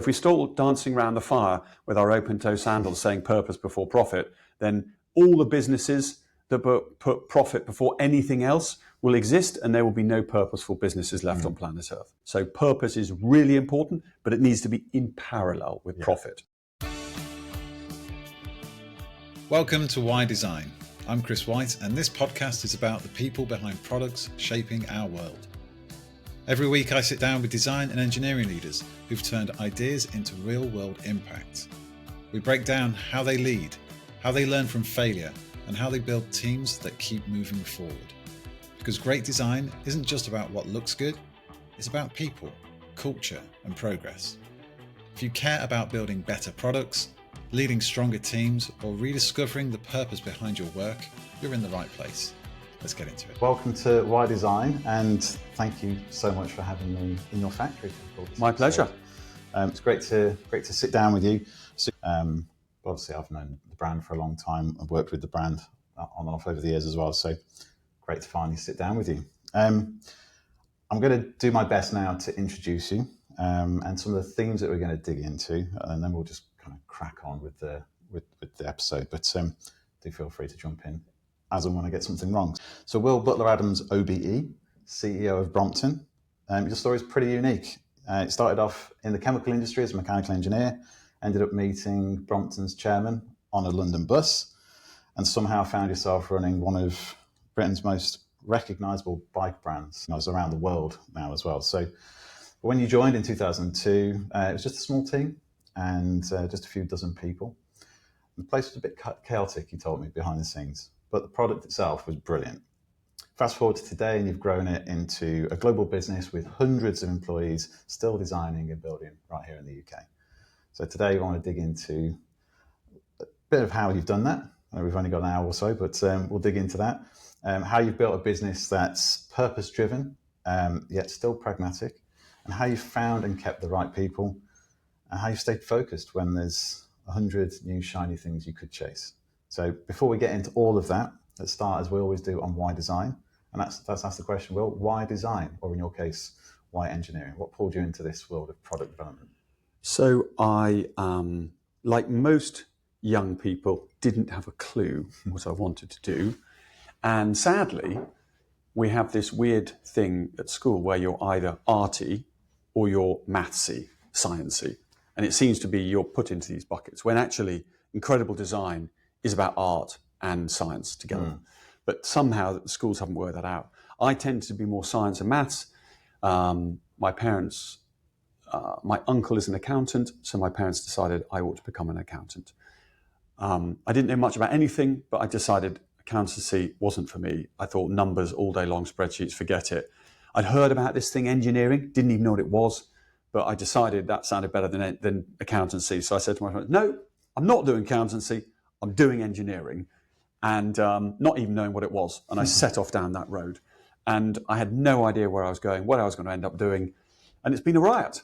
If we start dancing around the fire with our open-toe sandals saying purpose before profit, then all the businesses that put profit before anything else will exist, and there will be no purposeful businesses left on planet Earth. So purpose is really important, but it needs to be in parallel with profit. Welcome to Why Design. I'm Chris Whyte, and this podcast is about the people behind products shaping our world. Every week I sit down with design and engineering leaders who've turned ideas into real-world impact. We break down how they lead, how they learn from failure, and how they build teams that keep moving forward. Because great design isn't just about what looks good, it's about people, culture, and progress. If you care about building better products, leading stronger teams, or rediscovering the purpose behind your work, you're in the right place. Let's get into it. Welcome to Why Design, and thank you so much for having me in your factory. My pleasure. It's great to sit down with you. So, obviously, I've known the brand for a long time. I've worked with the brand on and off over the years as well. So great to finally sit down with you. I'm going to do my best now to introduce you and some of the themes that we're going to dig into, and then we'll just kind of crack on with the episode. But do feel free to jump in as and when I get something wrong. So Will Butler-Adams, OBE, CEO of Brompton. Your story is pretty unique. It started off in the chemical industry as a mechanical engineer, ended up meeting Brompton's chairman on a London bus, and somehow found yourself running one of Britain's most recognisable bike brands. I was around the world now as well. So when you joined in 2002, it was just a small team and just a few dozen people. The place was a bit chaotic, you told me, behind the scenes, but the product itself was brilliant. Fast forward to today, and you've grown it into a global business with hundreds of employees still designing and building right here in the UK. So today, I want to dig into a bit of how you've done that. We've only got an hour or so, but we'll dig into that. How you've built a business that's purpose-driven, yet still pragmatic, and how you've found and kept the right people, and how you've stayed focused when there's 100 new shiny things you could chase. So before we get into all of that, let's start, as we always do, on why design. And that's ask the question, Will, why design? Or in your case, why engineering? What pulled you into this world of product development? So I, like most young people, didn't have a clue what I wanted to do. And sadly, we have this weird thing at school where you're either arty or you're mathsy, sciencey. And it seems to be you're put into these buckets, when actually incredible design is about art and science together. But somehow the schools haven't worked that out. I tend to be more science and maths. My parents, my uncle is an accountant, so my parents decided I ought to become an accountant. I didn't know much about anything, but I decided accountancy wasn't for me. I thought numbers all day long, spreadsheets, forget it. I'd heard about this thing, engineering, didn't even know what it was, but I decided that sounded better than accountancy. So I said to my friends, no, I'm not doing accountancy, I'm doing engineering, and not even knowing what it was. And I set off down that road. And I had no idea where I was going, what I was going to end up doing. And it's been a riot.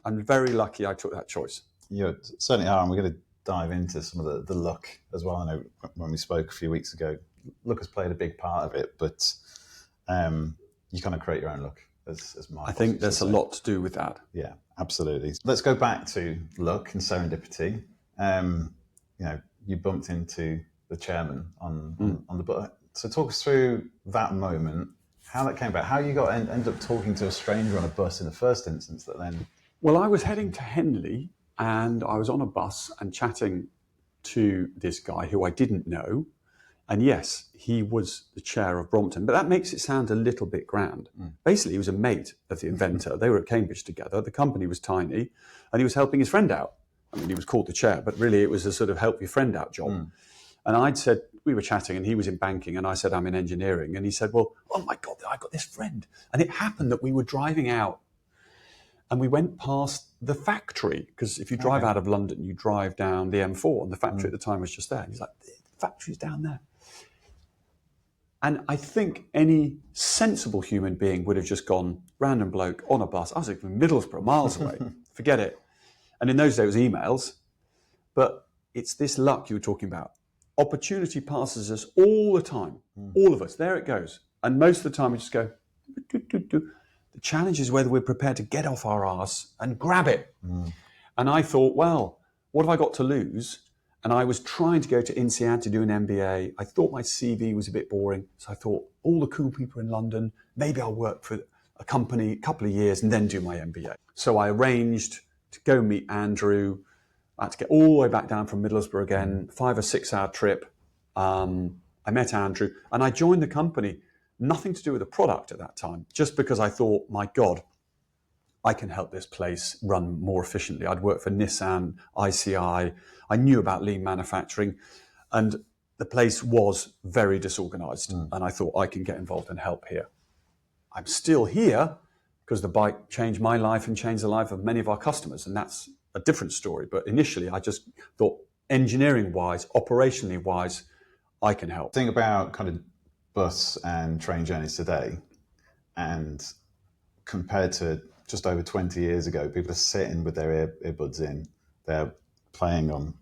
I'm very lucky I took that choice. You certainly are, and we're going to dive into some of the luck as well. I know when we spoke a few weeks ago, luck has played a big part of it, but you kind of create your own luck. As I think there's a lot to do with that. Yeah, absolutely. Let's go back to luck and serendipity. You bumped into the chairman on the bus. So talk us through that moment, how that came about, how you ended up talking to a stranger on a bus in the first instance that then... Well, I was heading to Henley and I was on a bus and chatting to this guy who I didn't know. And yes, he was the chair of Brompton, but that makes it sound a little bit grand. Basically, he was a mate of the inventor. They were at Cambridge together. The company was tiny and he was helping his friend out. I mean, he was called the chair, but really it was a sort of help your friend out job. And I'd said, we were chatting and he was in banking and I said, I'm in engineering. And he said, well, oh my God, I got this friend. And it happened that we were driving out and we went past the factory, because if you drive out of London, you drive down the M4 and the factory at the time was just there. And he's like, the factory's down there. And I think any sensible human being would have just gone, random bloke on a bus. I was like, Middlesbrough, miles away, forget it. And in those days, it was emails. But it's this luck you were talking about. Opportunity passes us all the time, all of us. There it goes. And most of the time we just go, do. The challenge is whether we're prepared to get off our arse and grab it. And I thought, well, what have I got to lose? And I was trying to go to INSEAD to do an MBA. I thought my CV was a bit boring. So I thought, all the cool people in London, maybe I'll work for a company a couple of years and then do my MBA. So I arranged to go meet Andrew. I had to get all the way back down from Middlesbrough again, 5 or 6 hour trip. I met Andrew and I joined the company, nothing to do with the product at that time, just because I thought, my God, I can help this place run more efficiently. I'd worked for Nissan, ICI. I knew about lean manufacturing, and the place was very disorganized. And I thought, I can get involved and help here. I'm still here because the bike changed my life and changed the life of many of our customers. And that's a different story. But initially, I just thought engineering-wise, operationally-wise, I can help. Think about kind of bus and train journeys today, and compared to just over 20 years ago, people are sitting with their earbuds in, they're playing on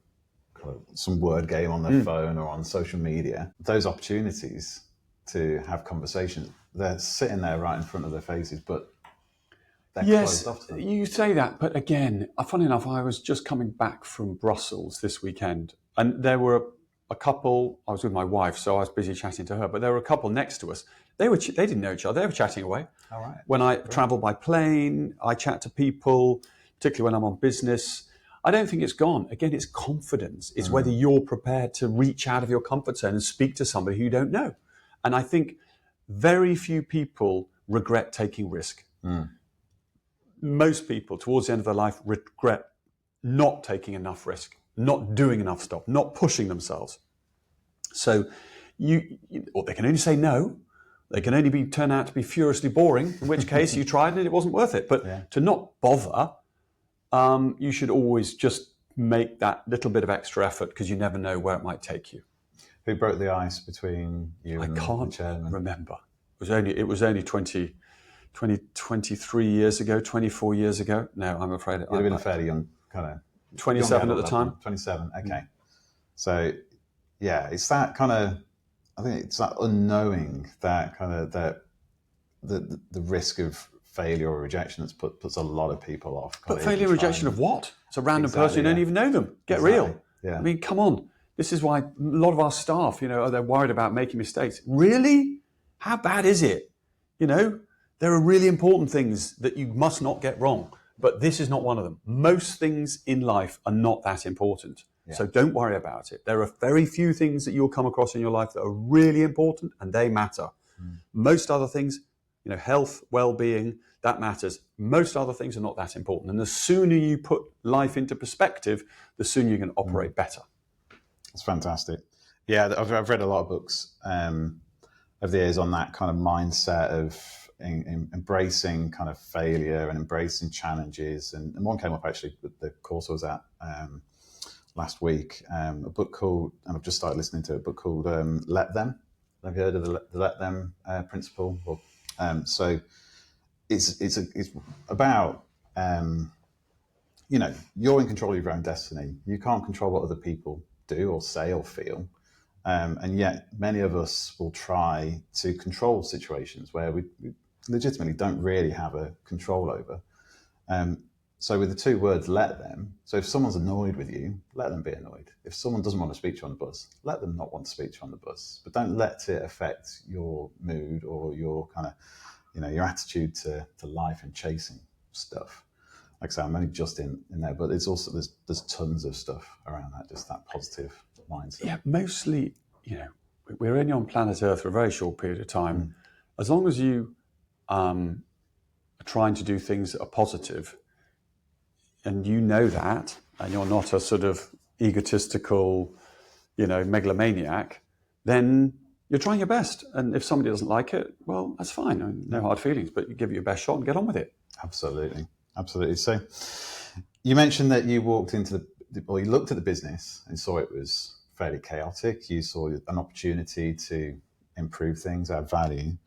kind of some word game on their phone or on social media. Those opportunities to have conversations, they're sitting there right in front of their faces, but they're closed off to them. You say that, but again, funny enough, I was just coming back from Brussels this weekend, and there were a couple. I was with my wife, so I was busy chatting to her, but there were a couple next to us. They didn't know each other. They were chatting away. All right. When I travel by plane, I chat to people, particularly when I'm on business. I don't think it's gone. Again, it's confidence. It's whether you're prepared to reach out of your comfort zone and speak to somebody who you don't know. And I think very few people regret taking risk. Most people, towards the end of their life, regret not taking enough risk, not doing enough stuff, not pushing themselves. So or they can only say no. They can only turn out to be furiously boring, in which case you tried and it wasn't worth it. But to not bother, you should always just make that little bit of extra effort, because you never know where it might take you. Who broke the ice between you and the chairman? I can't remember. It was only 23 years ago, 24 years ago. No, I'm afraid. You'd have been a fairly young, kind of 27 at the time. 27, okay. So, yeah, it's that kind of, I think it's that unknowing, that kind of the risk of failure or rejection that's puts a lot of people off. But failure or rejection of what? It's a random person, you don't even know them. Get real. Yeah. I mean, come on. This is why a lot of our staff, they're worried about making mistakes. Really? How bad is it? There are really important things that you must not get wrong, but this is not one of them. Most things in life are not that important. Yeah. So don't worry about it. There are very few things that you'll come across in your life that are really important, and they matter. Most other things, health, well-being, that matters. Most other things are not that important. And the sooner you put life into perspective, the sooner you can operate better. That's fantastic. Yeah, I've read a lot of books over the years on that kind of mindset of embracing kind of failure and embracing challenges. And one came up actually with the course I was at last week, a book called, and I've just started listening to a book called Let Them. Have you heard of the Let Them principle? So it's about, you're in control of your own destiny. You can't control what other people do or say or feel. And yet many of us will try to control situations where we legitimately don't really have a control over. So with the two words, let them. So if someone's annoyed with you, let them be annoyed. If someone doesn't want to speak to you on the bus, let them not want to speak to you on the bus. But don't let it affect your mood or your kind of, your attitude to life and chasing stuff. Like I say, I'm only just in there, but it's also, there's tons of stuff around that, just that positive mindset. Yeah, mostly, we're only on planet Earth for a very short period of time. As long as you are trying to do things that are positive, and that, and you're not a sort of egotistical, megalomaniac, then you're trying your best. And if somebody doesn't like it, well, that's fine. No hard feelings, but you give it your best shot and get on with it. Absolutely. So you mentioned that you walked into you looked at the business and saw it was fairly chaotic. You saw an opportunity to improve things, add value.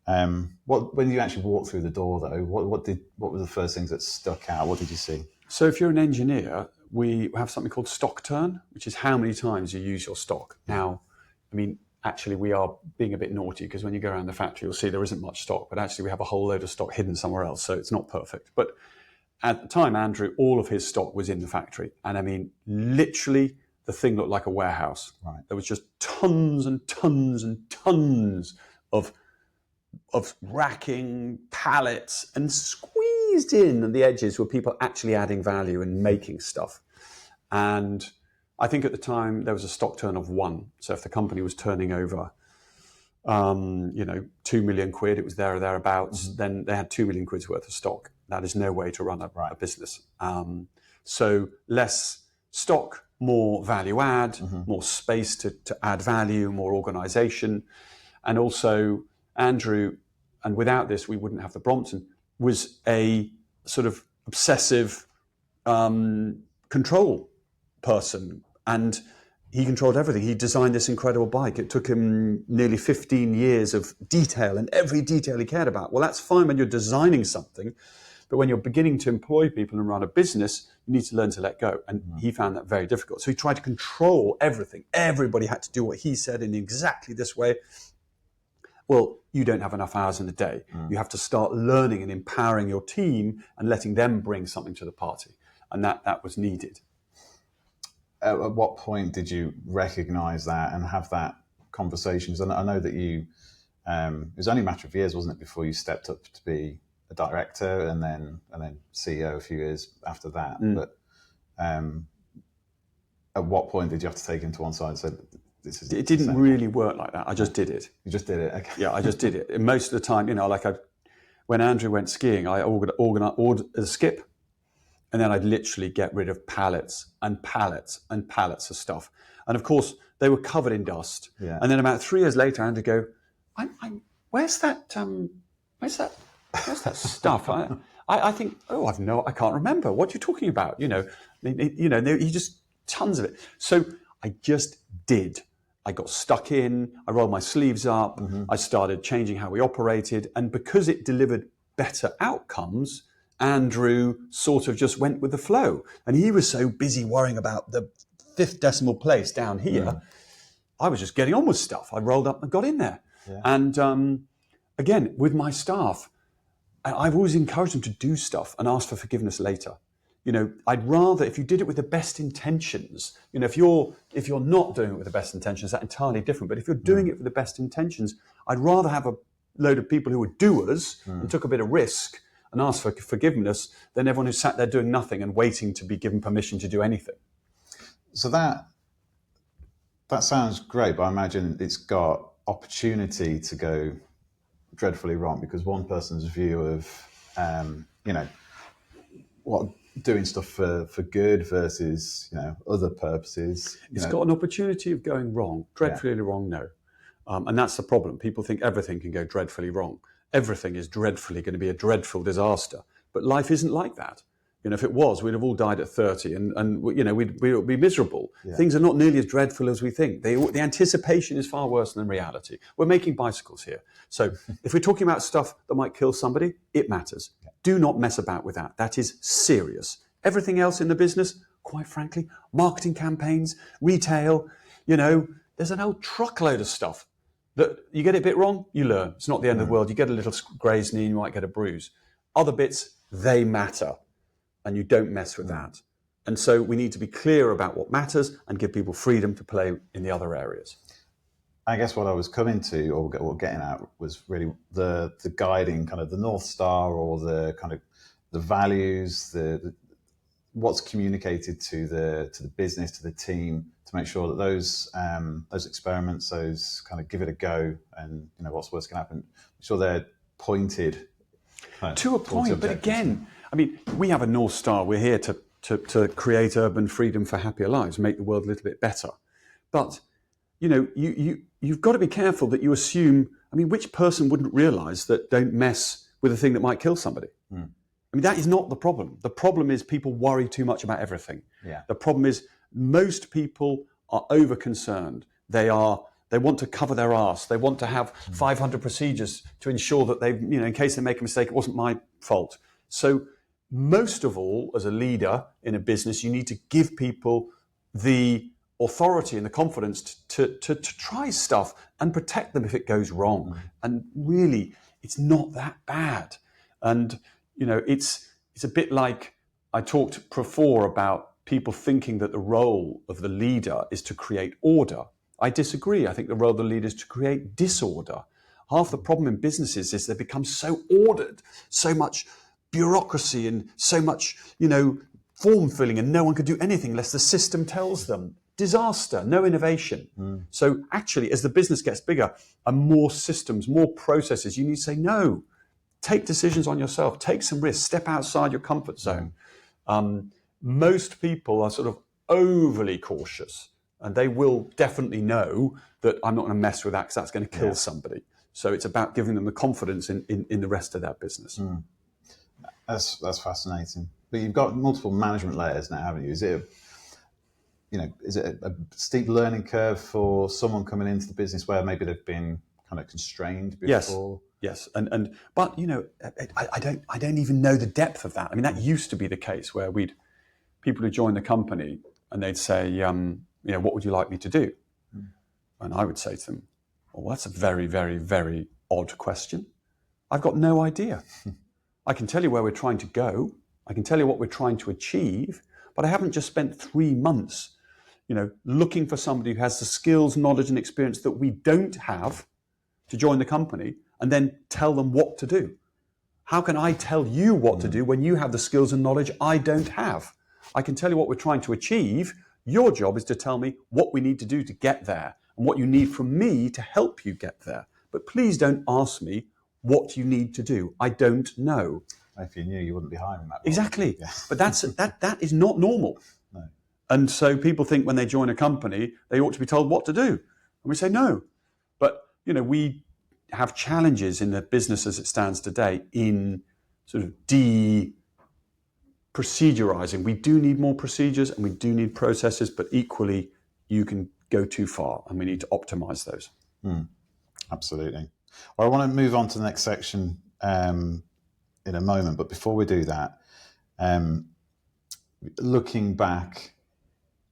When you actually walked through the door, though, what were the first things that stuck out? What did you see? So if you're an engineer, we have something called stock turn, which is how many times you use your stock. Now, actually, we are being a bit naughty, because when you go around the factory, you'll see there isn't much stock, but actually we have a whole load of stock hidden somewhere else, so it's not perfect. But at the time, Andrew, all of his stock was in the factory. And I mean, literally, the thing looked like a warehouse. Right. There was just tons and tons and tons of racking, pallets, and squeezed in on the edges were people actually adding value and making stuff. And I think at the time there was a stock turn of 1. So if the company was turning over, 2 million quid, it was there or thereabouts, then they had 2 million quid's worth of stock. That is no way to run a business. So less stock, more value add, more space to add value, more organization. And also Andrew, and without this, we wouldn't have the Brompton, was a sort of obsessive control person. And he controlled everything. He designed this incredible bike. It took him nearly 15 years of detail, and every detail he cared about. Well, that's fine when you're designing something, but when you're beginning to employ people and run a business, you need to learn to let go. And he found that very difficult. So he tried to control everything. Everybody had to do what he said in exactly this way. Well, you don't have enough hours in the day. You have to start learning and empowering your team and letting them bring something to the party. And that was needed. At what point did you recognise that and have that conversations? And I know that you, it was only a matter of years, wasn't it, before you stepped up to be a director and then CEO a few years after that. But at what point did you have to take him to one side and say, this is... It didn't really work like that. I just did it. You just did it? Okay. Yeah, I just did it. And most of the time, when Andrew went skiing, I ordered a skip. And then I'd literally get rid of pallets and pallets and pallets of stuff. And of course, they were covered in dust. Yeah. And then about 3 years later, Andrew go, where's that stuff? I think, I can't remember. What are you talking about? He just tons of it. So I just did. I got stuck in, I rolled my sleeves up, I started changing how we operated. And because it delivered better outcomes, Andrew sort of just went with the flow. And he was so busy worrying about the 5th decimal place down here. I was just getting on with stuff. I rolled up and got in there. Yeah. And again, with my staff, I've always encouraged them to do stuff and ask for forgiveness later. I'd rather, if you did it with the best intentions, if you're not doing it with the best intentions, that's entirely different. But if you're doing it with the best intentions, I'd rather have a load of people who were doers and took a bit of risk and ask for forgiveness than everyone who sat there doing nothing and waiting to be given permission to do anything. So that sounds great, but I imagine it's got opportunity to go dreadfully wrong, because one person's view of, doing stuff for good versus, other purposes. It's got an opportunity of going wrong, dreadfully wrong, no. And that's the problem. People think everything can go dreadfully wrong. Everything is dreadfully going to be a dreadful disaster. But life isn't like that. If it was, we'd have all died at 30 and we'd be miserable. Yeah. Things are not nearly as dreadful as we think. The anticipation is far worse than reality. We're making bicycles here. So if we're talking about stuff that might kill somebody, it matters. Yeah. Do not mess about with that. That is serious. Everything else in the business, quite frankly, marketing campaigns, retail, there's an old truckload of stuff that you get it a bit wrong, you learn. It's not the end of the world. You get a little grazed knee and you might get a bruise. Other bits, they matter. And you don't mess with that. And so we need to be clear about what matters and give people freedom to play in the other areas. I guess what I was coming to, or getting at, was really the guiding kind of the North Star, or the kind of the values, the what's communicated to the business, to the team, to make sure that those experiments, those kind of give it a go, and what's worse can happen. Make sure they're pointed to a point, but again, we have a North Star. We're here to create urban freedom for happier lives, make the world a little bit better. But, you've got to be careful that you assume, which person wouldn't realize that don't mess with a thing that might kill somebody? That is not the problem. The problem is people worry too much about everything. Yeah. The problem is most people are over-concerned. They want to cover their arse. They want to have 500 procedures to ensure that they've, in case they make a mistake, it wasn't my fault. So most of all, as a leader in a business, you need to give people the authority and the confidence to try stuff and protect them if it goes wrong. And really, it's not that bad. And, it's it's a bit like I talked before about people thinking that the role of the leader is to create order. I disagree. I think the role of the leader is to create disorder. Half the problem in businesses is they become so ordered, so much bureaucracy and so much, form filling, and no one can do anything unless the system tells them. Disaster, no innovation. So actually, as the business gets bigger and more systems, more processes, you need to say, no, take decisions on yourself, take some risks, step outside your comfort zone. Most people are sort of overly cautious, and they will definitely know that I'm not going to mess with that because that's going to kill somebody. So it's about giving them the confidence in the rest of their business. That's fascinating. But you've got multiple management layers now, haven't you? Is it a steep learning curve for someone coming into the business where maybe they've been kind of constrained before? Yes. But I don't even know the depth of that. I mean, that used to be the case where people who join the company and they'd say, what would you like me to do? And I would say to them, well, that's a very, very, very odd question. I've got no idea. I can tell you where we're trying to go. I can tell you what we're trying to achieve, but I haven't just spent 3 months, looking for somebody who has the skills, knowledge, and experience that we don't have to join the company and then tell them what to do. How can I tell you what to do when you have the skills and knowledge I don't have? I can tell you what we're trying to achieve. Your job is to tell me what we need to do to get there and what you need from me to help you get there. But please don't ask me what you need to do. I don't know. If you knew, you wouldn't be hiring that role. Exactly. Yeah. But that is not normal. No. And so people think when they join a company, they ought to be told what to do. And we say no. But, we have challenges in the business as it stands today in sort of procedurizing. We do need more procedures and we do need processes, but equally you can go too far and we need to optimize those. Absolutely. Well, I want to move on to the next section in a moment, but before we do that, looking back,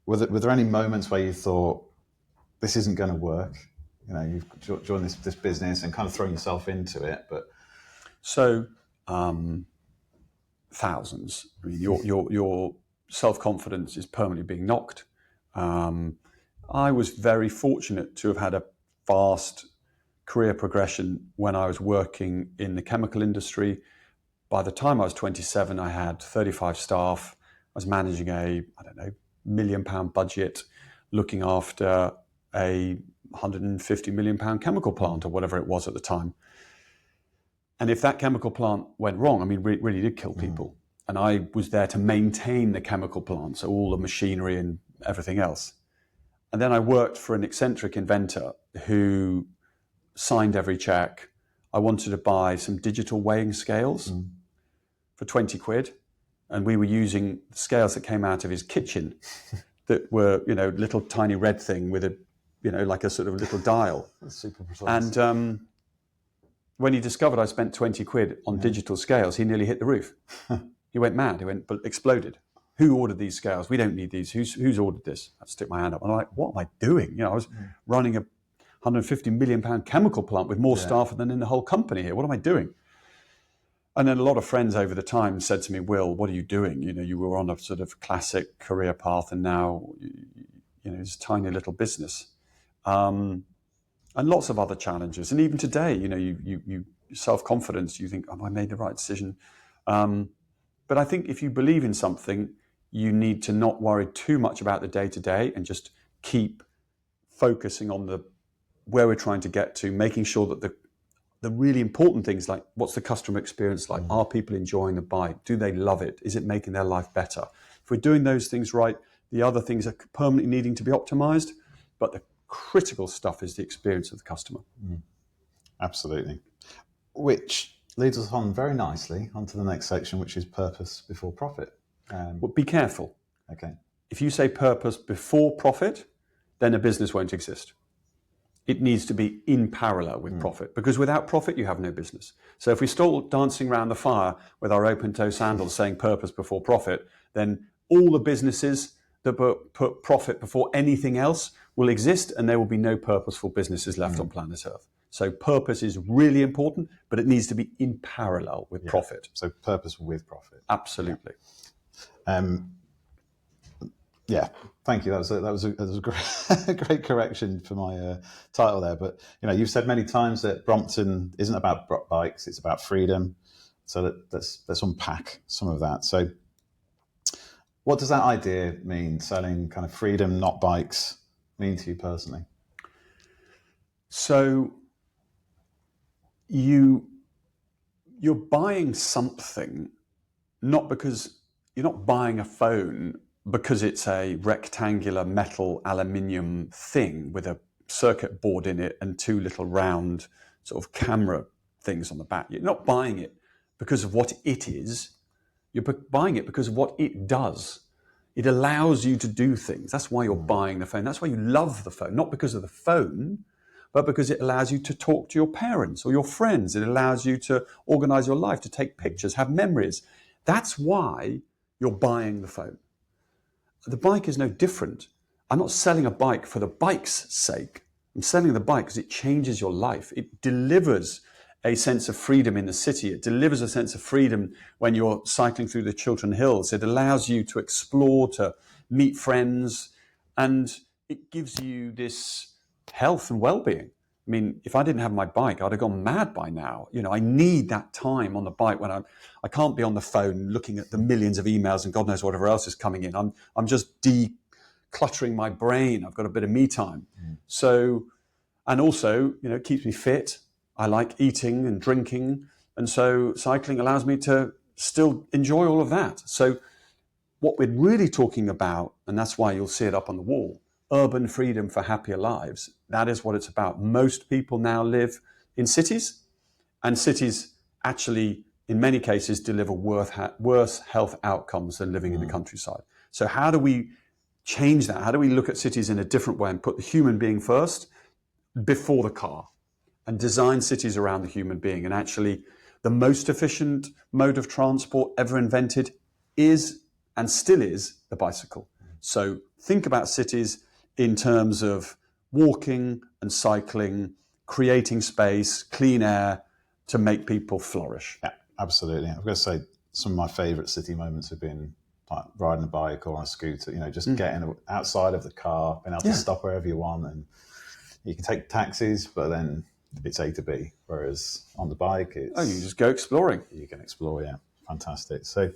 were there any moments where you thought this isn't going to work? You've joined this business and kind of thrown yourself into it, but thousands. I mean, your self-confidence is permanently being knocked. I was very fortunate to have had a fast career progression when I was working in the chemical industry. By the time I was 27, I had 35 staff. I was managing a £1 million budget, looking after a £150 million chemical plant or whatever it was at the time. And if that chemical plant went wrong, I mean, really did kill people. And I was there to maintain the chemical plant, so all the machinery and everything else. And then I worked for an eccentric inventor who signed every check. I wanted to buy some digital weighing scales for 20 quid. And we were using scales that came out of his kitchen that were, little tiny red thing with a, like a sort of little dial. That's super precise. And when he discovered I spent 20 quid on digital scales, he nearly hit the roof. He went mad. He went, but exploded. Who ordered these scales? We don't need these. Who's ordered this? I stick my hand up. And I'm like, what am I doing? I was running a £150 million chemical plant with more staff than in the whole company here. What am I doing? And then a lot of friends over the time said to me, Will, what are you doing? You were on a sort of classic career path and now, it's a tiny little business. And lots of other challenges. And even today, you self-confidence, you think, I made the right decision. But I think if you believe in something, you need to not worry too much about the day-to-day and just keep focusing on where we're trying to get to, making sure that the really important things like what's the customer experience like? Are people enjoying the bike? Do they love it? Is it making their life better? If we're doing those things right, the other things are permanently needing to be optimized, but the critical stuff is the experience of the customer. Absolutely. Which leads us on very nicely onto the next section, which is purpose before profit. Well, be careful. Okay. If you say purpose before profit, then a business won't exist. It needs to be in parallel with profit, because without profit, you have no business. So if we start dancing around the fire with our open-toe sandals saying purpose before profit, then all the businesses that put profit before anything else will exist, and there will be no purposeful businesses left on planet Earth. So purpose is really important, but it needs to be in parallel with profit. So purpose with profit. Absolutely. Yeah, thank you. That was a great, great correction for my title there. But you've said many times that Brompton isn't about bikes; it's about freedom. So let's unpack some of that. So, what does that idea mean? Selling kind of freedom, not bikes, mean to you personally? So you're buying something, not because you're not buying a phone because it's a rectangular metal aluminium thing with a circuit board in it and two little round sort of camera things on the back. You're not buying it because of what it is. You're buying it because of what it does. It allows you to do things. That's why you're buying the phone. That's why you love the phone, not because of the phone, but because it allows you to talk to your parents or your friends. It allows you to organize your life, to take pictures, have memories. That's why you're buying the phone. The bike is no different. I'm not selling a bike for the bike's sake. I'm selling the bike because it changes your life. It delivers a sense of freedom in the city. It delivers a sense of freedom when you're cycling through the Chiltern Hills. It allows you to explore, to meet friends, and it gives you this health and well-being. I mean, if I didn't have my bike, I'd have gone mad by now. I need that time on the bike when I can't be on the phone looking at the millions of emails and God knows whatever else is coming in. I'm just decluttering my brain. I've got a bit of me time. So, and also, it keeps me fit. I like eating and drinking. And so cycling allows me to still enjoy all of that. So what we're really talking about, and that's why you'll see it up on the wall, urban freedom for happier lives. That is what it's about. Most people now live in cities, and cities actually, in many cases, deliver worse health outcomes than living in the countryside. So how do we change that? How do we look at cities in a different way and put the human being first before the car and design cities around the human being? And actually, the most efficient mode of transport ever invented is and still is the bicycle. So think about cities in terms of walking and cycling, creating space, clean air to make people flourish. Yeah, absolutely. I've got to say, some of my favourite city moments have been like riding a bike or on a scooter, just getting outside of the car, being able to stop wherever you want. And you can take taxis, but then it's A to B. Whereas on the bike, you just go exploring. You can explore, yeah. Fantastic. So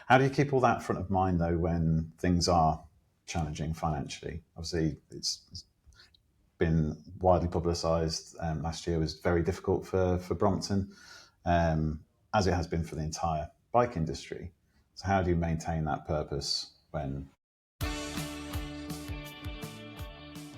how do you keep all that front of mind, though, when things are challenging financially? Obviously, it's been widely publicised. Last year was very difficult for Brompton, as it has been for the entire bike industry. So how do you maintain that purpose when...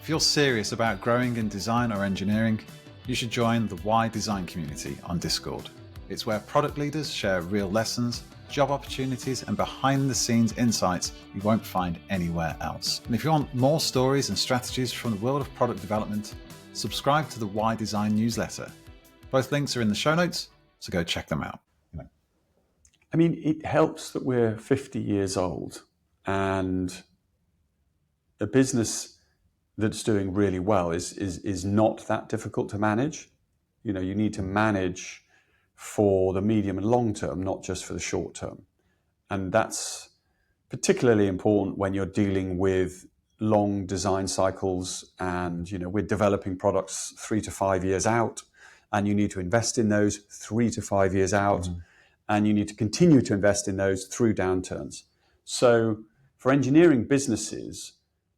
If you're serious about growing in design or engineering, you should join the Why Design community on Discord. It's where product leaders share real lessons, job opportunities, and behind-the-scenes insights you won't find anywhere else. And if you want more stories and strategies from the world of product development, subscribe to the Why Design newsletter. Both links are in the show notes, so go check them out. I mean, it helps that we're 50 years old and a business that's doing really well is not that difficult to manage. You need to manage for the medium and long term, not just for the short term. And that's particularly important when you're dealing with long design cycles and, we're developing products 3 to 5 years out, and you need to invest in those 3 to 5 years out, and you need to continue to invest in those through downturns. So for engineering businesses,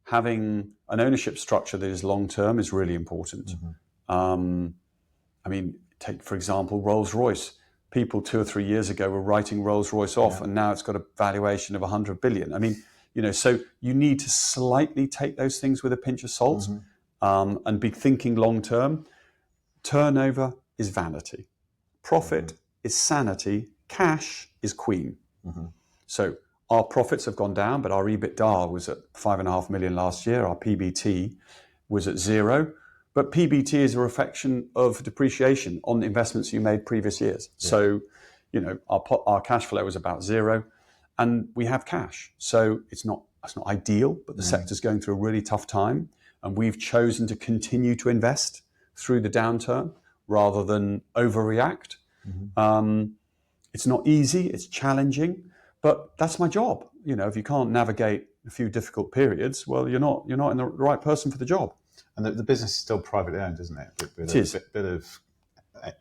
having an ownership structure that is long term is really important. Take, for example, Rolls-Royce. People 2 or 3 years ago were writing Rolls-Royce off, and now it's got a valuation of 100 billion. So you need to slightly take those things with a pinch of salt and be thinking long-term. Turnover is vanity. Profit is sanity. Cash is queen. So our profits have gone down, but our EBITDA was at 5.5 million last year. Our PBT was at 0. But PBT is a reflection of depreciation on investments you made previous years. Yeah. So, our cash flow was about 0. and we have cash. So it's not ideal, but the sector's going through a really tough time, and we've chosen to continue to invest through the downturn rather than overreact. It's not easy, it's challenging, but that's my job. If you can't navigate a few difficult periods, well, you're not in the right person for the job. And the business is still privately owned, isn't it? It is. A bit of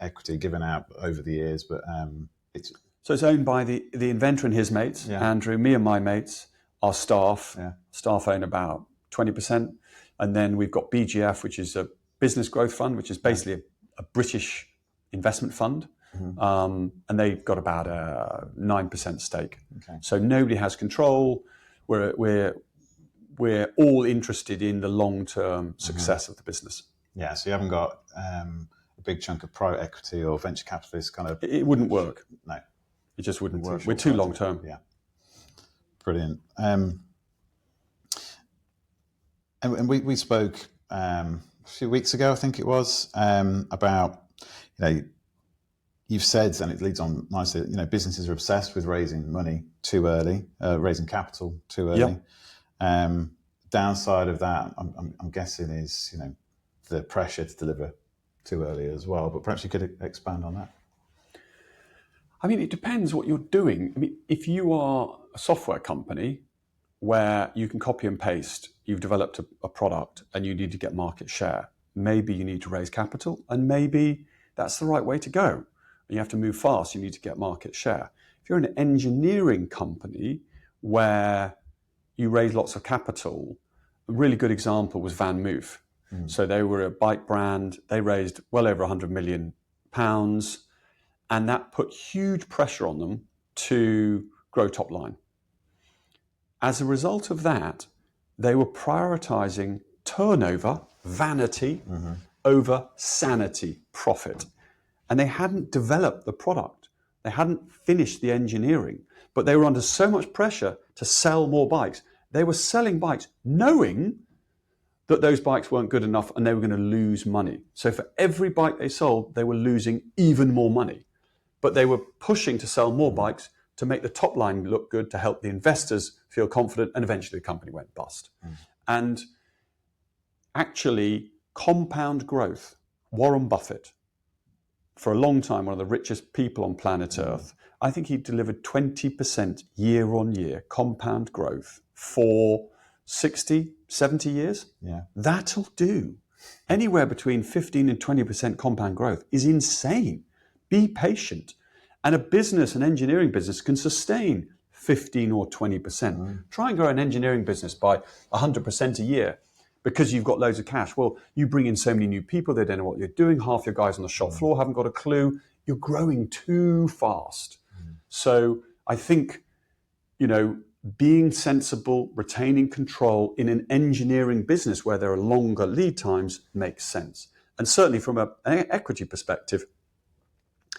equity given out over the years, but it's... So it's owned by the inventor and his mates, Andrew, me and my mates, our staff. Yeah. Staff own about 20%. And then we've got BGF, which is a business growth fund, which is basically a British investment fund. And they've got about a 9% stake. Okay. So nobody has control. We're all interested in the long-term success of the business. Yeah, so you haven't got a big chunk of private equity or venture capitalists kind of... It wouldn't work. No. It just wouldn't work. We're too long-term. Yeah. Brilliant. And we spoke a few weeks ago, I think it was, about, you've said, and it leads on nicely, businesses are obsessed with raising money too early, raising capital too early. Yep. Downside of that, I'm guessing, is, the pressure to deliver too early as well, but perhaps you could expand on that. I mean, it depends what you're doing. I mean, if you are a software company where you can copy and paste, you've developed a product and you need to get market share, maybe you need to raise capital, and maybe that's the right way to go. You have to move fast, you need to get market share. If you're an engineering company where you raise lots of capital, a really good example was Van Moof. So they were a bike brand, they raised well over £100 million, and that put huge pressure on them to grow top line. As a result of that, they were prioritizing turnover, vanity, over sanity, profit. And they hadn't developed the product. They hadn't finished the engineering, but they were under so much pressure to sell more bikes. They were selling bikes knowing that those bikes weren't good enough and they were going to lose money. So for every bike they sold, they were losing even more money. But they were pushing to sell more bikes to make the top line look good, to help the investors feel confident, and eventually the company went bust. And actually, compound growth, Warren Buffett, for a long time, one of the richest people on planet Earth, I think he delivered 20% year on year compound growth for 60, 70 years. Yeah. That'll do. Anywhere between 15 and 20% compound growth is insane. Be patient. And a business, an engineering business, can sustain 15 or 20%. Try and grow an engineering business by 100% a year because you've got loads of cash. Well, you bring in so many new people, they don't know what you're doing. Half your guys on the shop floor haven't got a clue. You're growing too fast. So I think, being sensible, retaining control in an engineering business where there are longer lead times makes sense. And certainly from an equity perspective,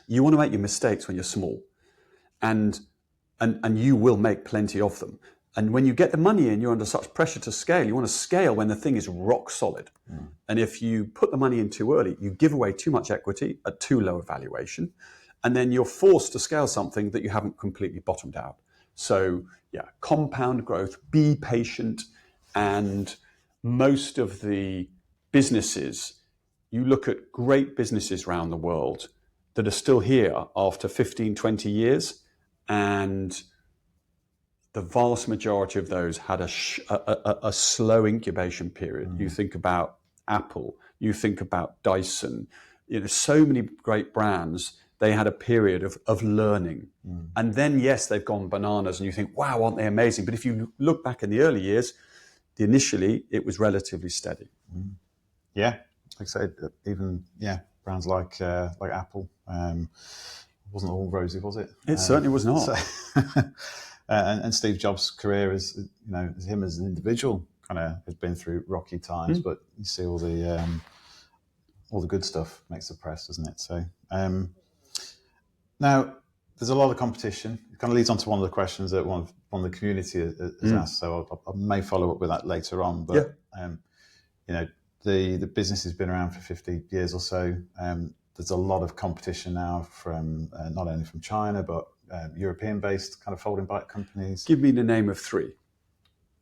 you want to make your mistakes when you're small, and you will make plenty of them. And when you get the money in, you're under such pressure to scale. You want to scale when the thing is rock solid. And if you put the money in too early, you give away too much equity at too low a valuation, and then you're forced to scale something that you haven't completely bottomed out. So yeah, compound growth, be patient. And most of the businesses, you look at great businesses around the world that are still here after 15, 20 years, and the vast majority of those had a slow incubation period. You think about Apple, you think about Dyson, so many great brands, they had a period of learning. And then, yes, they've gone bananas and you think, wow, aren't they amazing? But if you look back in the early years, initially it was relatively steady. Yeah, like I said, even, brands like Apple, wasn't all rosy, was it? It certainly was not. And Steve Jobs' career as him as an individual kind of has been through rocky times, but you see all the good stuff makes the press, doesn't it? So now there's a lot of competition. It kind of leads on to one of the questions that one of the community has asked. So I may follow up with that later on. But the business has been around for 50 years or so. There's a lot of competition now from not only from China but European-based kind of folding bike companies? Give me the name of 3.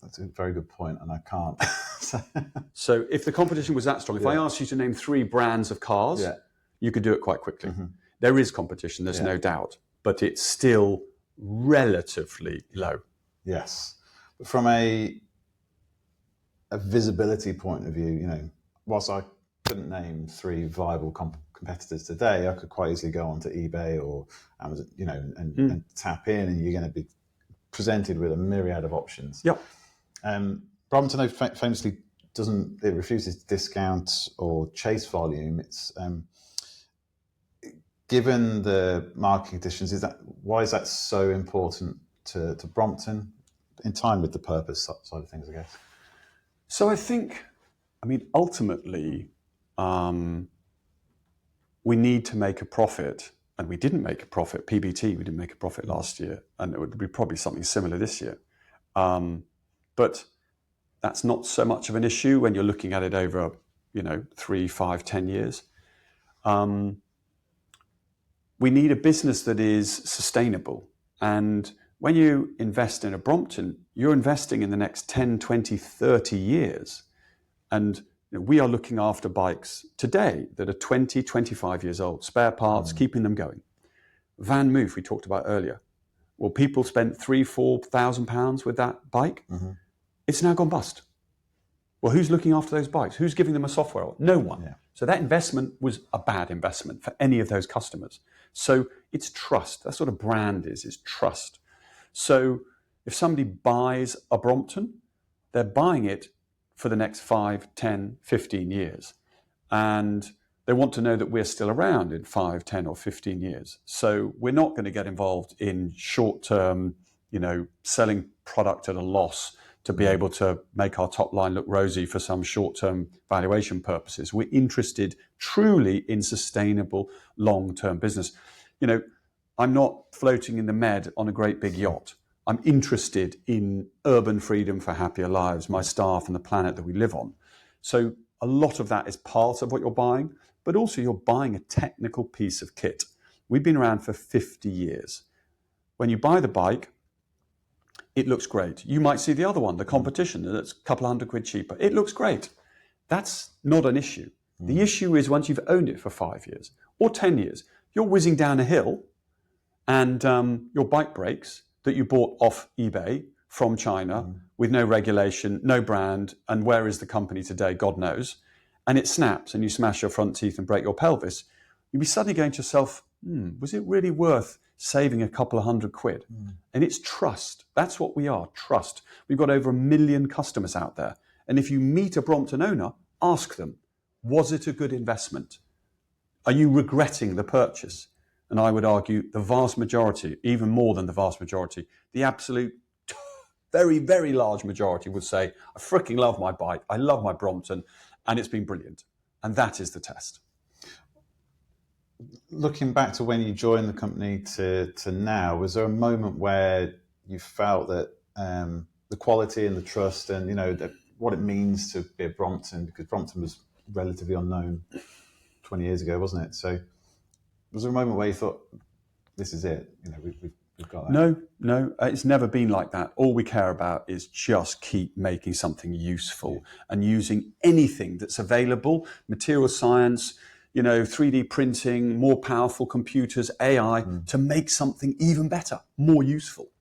That's a very good point, and I can't. So if the competition was that strong, if I asked you to name 3 brands of cars, you could do it quite quickly. There is competition, there's no doubt, but it's still relatively low. Yes. But from a visibility point of view, whilst I couldn't name 3 viable competitors today, I could quite easily go onto eBay or Amazon, and tap in, and you're going to be presented with a myriad of options. Yep. Brompton famously refuses to discount or chase volume. It's given the market conditions, why is that so important to Brompton, in time with the purpose side of things, I guess? So ultimately, we need to make a profit, and we didn't make a profit. PBT, we didn't make a profit last year, and it would be probably something similar this year. But that's not so much of an issue when you're looking at it over, 3, 5, 10 years. We need a business that is sustainable. And when you invest in a Brompton, you're investing in the next 10, 20, 30 years. And we are looking after bikes today that are 20, 25 years old, spare parts, keeping them going. Van Moof, we talked about earlier. Well, people spent £3,000-4,000 with that bike. It's now gone bust. Well, who's looking after those bikes? Who's giving them a software? No one. Yeah. So that investment was a bad investment for any of those customers. So it's trust. That's what a brand is trust. So if somebody buys a Brompton, they're buying it for the next 5, 10, 15 years. And they want to know that we're still around in 5, 10 or 15 years. So we're not going to get involved in short-term, selling product at a loss to be able to make our top line look rosy for some short-term valuation purposes. We're interested truly in sustainable long-term business. I'm not floating in the Med on a great big yacht. I'm interested in urban freedom for happier lives, my staff and the planet that we live on. So a lot of that is part of what you're buying, but also you're buying a technical piece of kit. We've been around for 50 years. When you buy the bike, it looks great. You might see the other one, the competition, that's a couple £100 cheaper. It looks great. That's not an issue. The issue is once you've owned it for 5 years or 10 years, you're whizzing down a hill and your bike breaks that you bought off eBay from China with no regulation, no brand, and where is the company today? God knows. And it snaps and you smash your front teeth and break your pelvis. You'll be suddenly going to yourself, was it really worth saving a couple of £100? And it's trust. That's what we are, trust. We've got over 1 million customers out there. And if you meet a Brompton owner, ask them, was it a good investment? Are you regretting the purchase? And I would argue the vast majority, even more than the vast majority, the absolute very, very large majority would say, I freaking love my bike, I love my Brompton, and it's been brilliant. And that is the test. Looking back to when you joined the company to now, was there a moment where you felt that the quality and the trust and what it means to be a Brompton, because Brompton was relatively unknown 20 years ago, wasn't it? So was there a moment where you thought, this is it, we've got that? No, it's never been like that. All we care about is just keep making something useful and using anything that's available, material science, 3D printing, more powerful computers, AI, to make something even better, more useful.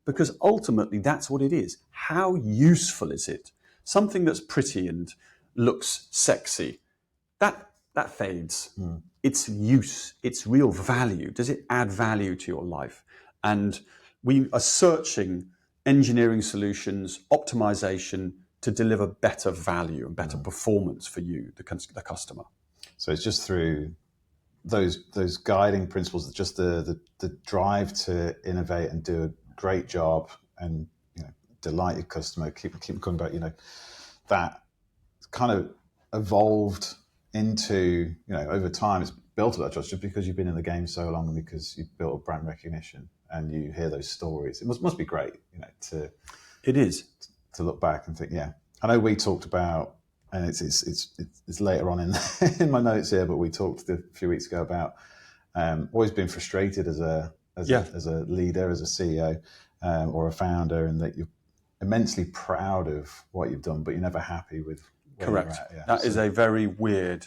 Because ultimately, that's what it is. How useful is it? Something that's pretty and looks sexy, that fades. It's use, it's real value. Does it add value to your life? And we are searching engineering solutions, optimization to deliver better value and better performance for you, the customer. So it's just through those guiding principles, just the drive to innovate and do a great job and delight your customer, keep coming back. That kind of evolved into over time. It's built up that trust just because you've been in the game so long and because you've built a brand recognition and you hear those stories. It must be great, It is to look back and think, yeah. I know we talked about. And it's later on in my notes here, but we talked a few weeks ago about always being frustrated as a as a leader, as a CEO, or a founder, and that you're immensely proud of what you've done, but you're never happy with where Correct. you're at. Yeah. That is a very weird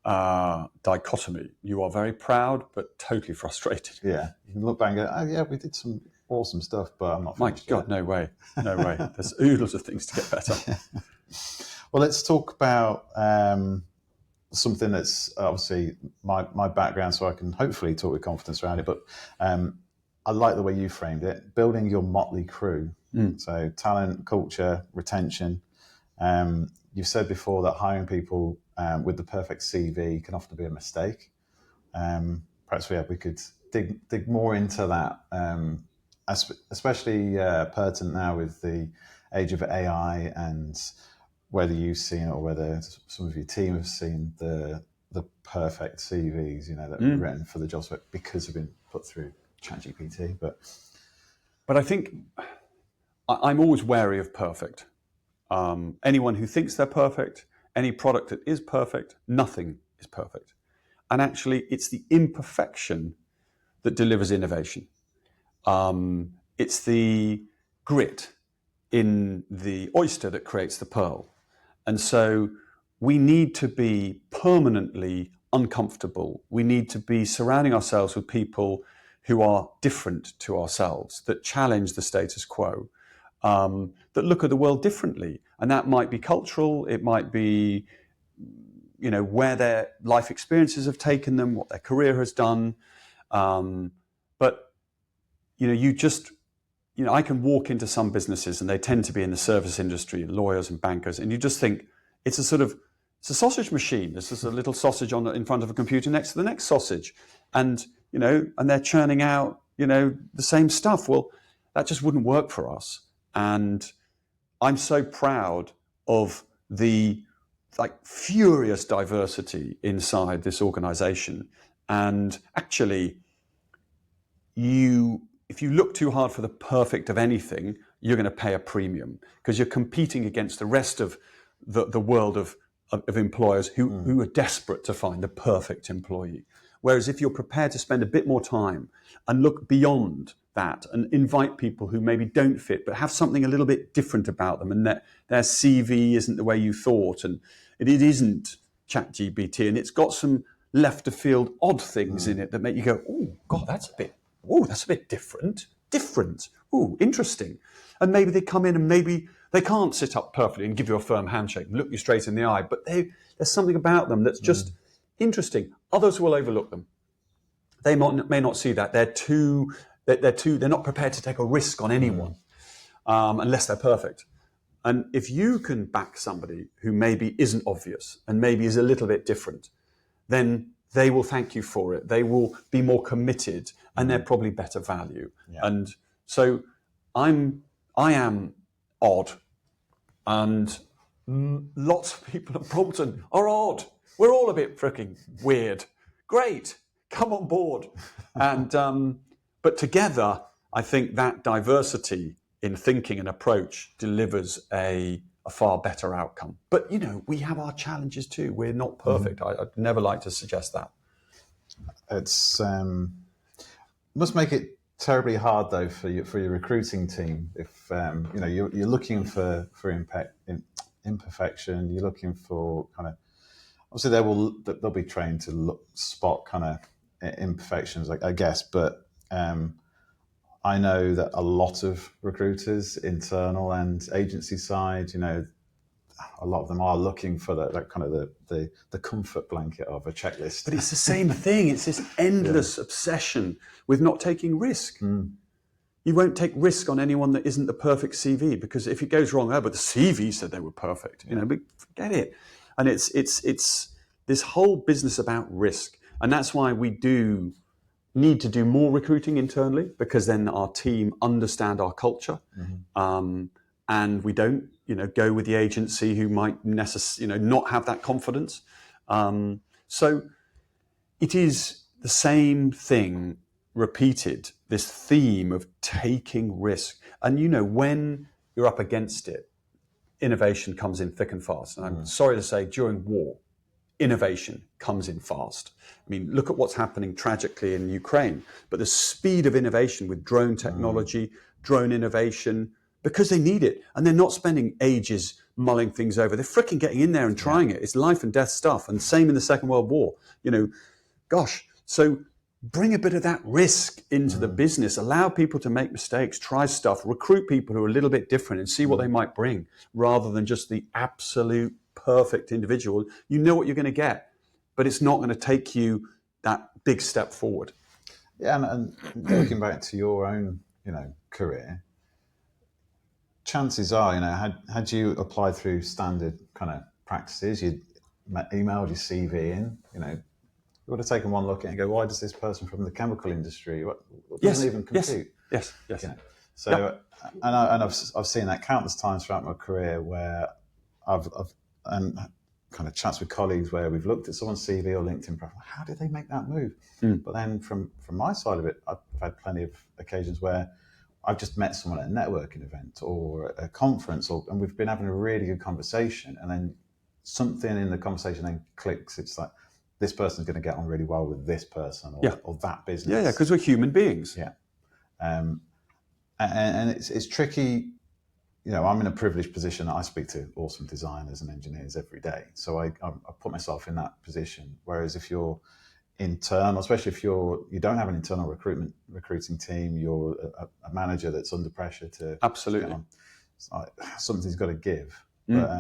dichotomy. You are very proud, but totally frustrated. Yeah. You can look back and go, oh yeah, we did some awesome stuff, but I'm not My finished God, yet. no way. No way. There's oodles of things to get better. Well, let's talk about something that's obviously my background, so I can hopefully talk with confidence around it. But I like the way you framed it, building your motley crew. So talent, culture, retention. You've said before that hiring people with the perfect CV can often be a mistake. Perhaps we could dig more into that, especially pertinent now with the age of AI, and whether you've seen it or whether some of your team have seen the perfect CVs, that are written for the job spec because they've been put through ChatGPT. But I think I'm always wary of perfect. Anyone who thinks they're perfect, any product that is perfect, nothing is perfect. And actually, it's the imperfection that delivers innovation. It's the grit in the oyster that creates the pearl. And so we need to be permanently uncomfortable. We need to be surrounding ourselves with people who are different to ourselves, that challenge the status quo, that look at the world differently. And that might be cultural, it might be where their life experiences have taken them, what their career has done. But I can walk into some businesses and they tend to be in the service industry, lawyers and bankers, and you just think it's a sausage machine. This is a little sausage in front of a computer next to the next sausage. And they're churning out, the same stuff. Well, that just wouldn't work for us. And I'm so proud of the furious diversity inside this organization. And actually, if you look too hard for the perfect of anything, you're going to pay a premium because you're competing against the rest of the world of employers who are desperate to find the perfect employee. Whereas if you're prepared to spend a bit more time and look beyond that and invite people who maybe don't fit but have something a little bit different about them, and their CV isn't the way you thought, and it isn't ChatGPT, and it's got some left of field odd things in it that make you go, oh God, that's a bit different. Oh, interesting. And maybe they come in and maybe they can't sit up perfectly and give you a firm handshake and look you straight in the eye, but there's something about them that's just interesting. Others will overlook them. They may not see that. They're not prepared to take a risk on anyone unless they're perfect. And if you can back somebody who maybe isn't obvious and maybe is a little bit different, then they will thank you for it. They will be more committed, and they're probably better value. Yeah. And so I am odd, and lots of people at Brompton are odd. We're all a bit freaking weird. Great, come on board. And but together, I think that diversity in thinking and approach delivers a far better outcome. But we have our challenges too. We're not perfect. I'd never like to suggest that. It's must make it terribly hard though for your recruiting team if you're looking for imperfection. You're looking for kind of, obviously they'll be trained to spot kind of imperfections, I guess, but I know that a lot of recruiters, internal and agency side, a lot of them are looking for that kind of the comfort blanket of a checklist. But it's the same thing. It's this endless obsession with not taking risk. You won't take risk on anyone that isn't the perfect CV, because if it goes wrong, but the CV said they were perfect. But forget it. And it's this whole business about risk, and that's why we do need to do more recruiting internally, because then our team understand our culture, and we don't go with the agency who might not have that confidence. So it is the same thing repeated, this theme of taking risk. And when you're up against it, innovation comes in thick and fast. And I'm sorry to say, during war, innovation comes in fast. I mean, look at what's happening tragically in Ukraine, but the speed of innovation with drone technology, drone innovation, because they need it, and they're not spending ages mulling things over. They're freaking getting in there and trying it. It's life and death stuff, and same in the Second World War. Gosh, so bring a bit of that risk into the business. Allow people to make mistakes, try stuff, recruit people who are a little bit different and see what they might bring, rather than just the absolute perfect individual. You know what you're going to get, but it's not going to take you that big step forward. Yeah, and looking back to your own, career, chances are, had you applied through standard kind of practices, you'd emailed your CV in, you would have taken one look at it and go, why does this person from the chemical industry, what doesn't even compute? Yes. So, and I've seen that countless times throughout my career where I've and kind of chats with colleagues where we've looked at someone's CV or LinkedIn profile. How did they make that move? But then from my side of it, I've had plenty of occasions where I've just met someone at a networking event or a conference, and we've been having a really good conversation, and then something in the conversation then clicks. It's like, this person's going to get on really well with this person or that business. Yeah, because we're human beings. Yeah. And it's tricky. I'm in a privileged position. I speak to awesome designers and engineers every day. So I put myself in that position. Whereas if you're internal, especially if you don't have an internal recruiting team, you're a manager that's under pressure to absolutely, something's got to give. But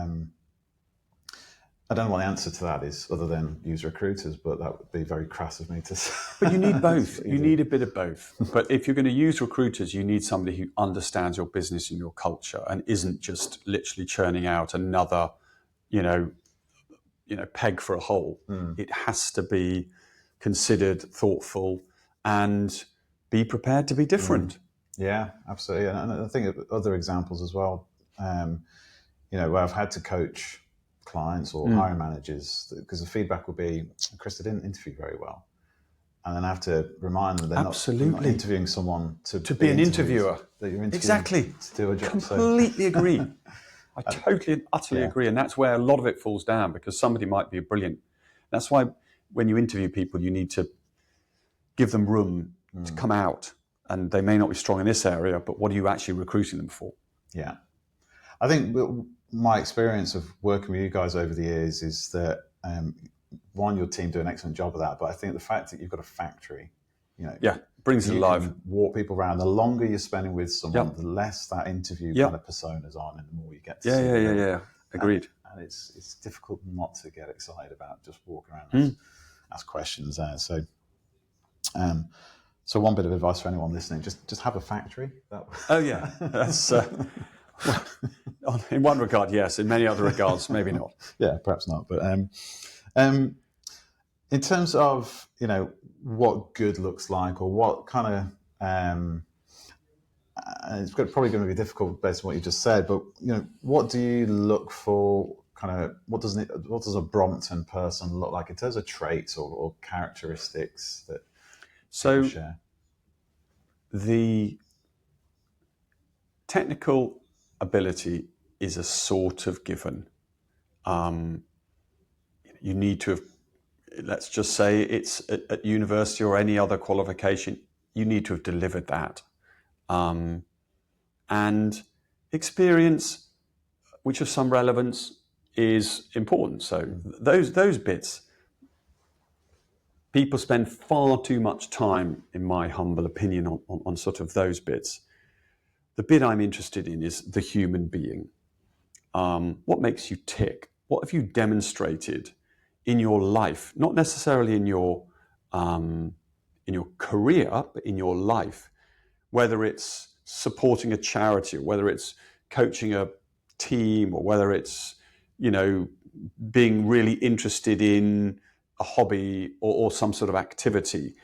I don't know what the answer to that is, other than use recruiters, but that would be very crass of me to say. But you need both. You need a bit of both. But if you're going to use recruiters, you need somebody who understands your business and your culture and isn't just literally churning out another, peg for a hole. It has to be considered, thoughtful, and be prepared to be different. Yeah, absolutely. And I think of other examples as well, where I've had to coach clients or hiring managers, because the feedback will be, Chris, they didn't interview very well. And then I have to remind them they're not interviewing someone to be an interviewer. That you're interviewing exactly. To do a job. Completely agree. I totally and utterly agree. And that's where a lot of it falls down, because somebody might be brilliant. That's why when you interview people, you need to give them room to come out. And they may not be strong in this area, but what are you actually recruiting them for? Yeah. I think my experience of working with you guys over the years is that, one, your team do an excellent job of that, but I think the fact that you've got a factory, brings it alive. Walk people around. The longer you're spending with someone, the less that interview kind of personas on, and the more you get to see them. Yeah. Agreed. And it's difficult not to get excited about just walking around and ask questions there. So one bit of advice for anyone listening: just have a factory. That's. Well, in one regard, yes. In many other regards, maybe not. Yeah, perhaps not. But in terms of what good looks like, or what kind of it's probably going to be difficult based on what you just said. But what do you look for? Kind of what does a Brompton person look like in terms of traits or characteristics that people share? The technical ability is a sort of given. You need to have, let's just say it's at university or any other qualification, you need to have delivered that. And experience, which of some relevance, is important. So those bits, people spend far too much time, in my humble opinion, on sort of those bits. The bit I'm interested in is the human being. What makes you tick? What have you demonstrated in your life? Not necessarily in your career, but in your life. Whether it's supporting a charity, or whether it's coaching a team, or whether it's being really interested in a hobby or some sort of activity.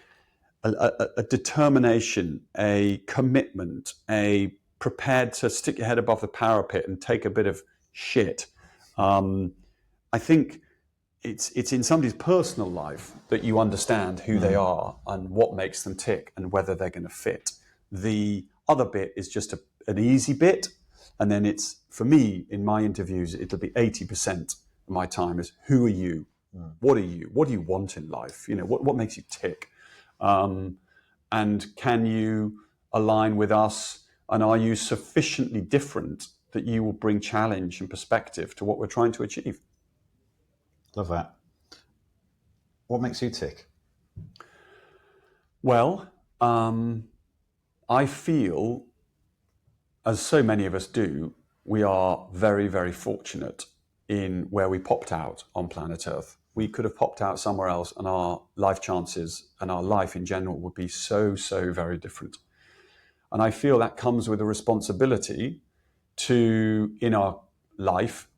A determination, a commitment, a prepared to stick your head above the parapet and take a bit of shit. I think it's in somebody's personal life that you understand who they are and what makes them tick and whether they're going to fit. The other bit is just an easy bit. And then it's, for me, in my interviews, it'll be 80% of my time is, who are you? What are you? What do you want in life? What makes you tick? And can you align with us? And are you sufficiently different that you will bring challenge and perspective to what we're trying to achieve? Love that. What makes you tick? Well, I feel, as so many of us do, we are very, very fortunate in where we popped out on planet Earth. We could have popped out somewhere else and our life chances and our life in general would be so, so very different. And I feel that comes with a responsibility to, in our life,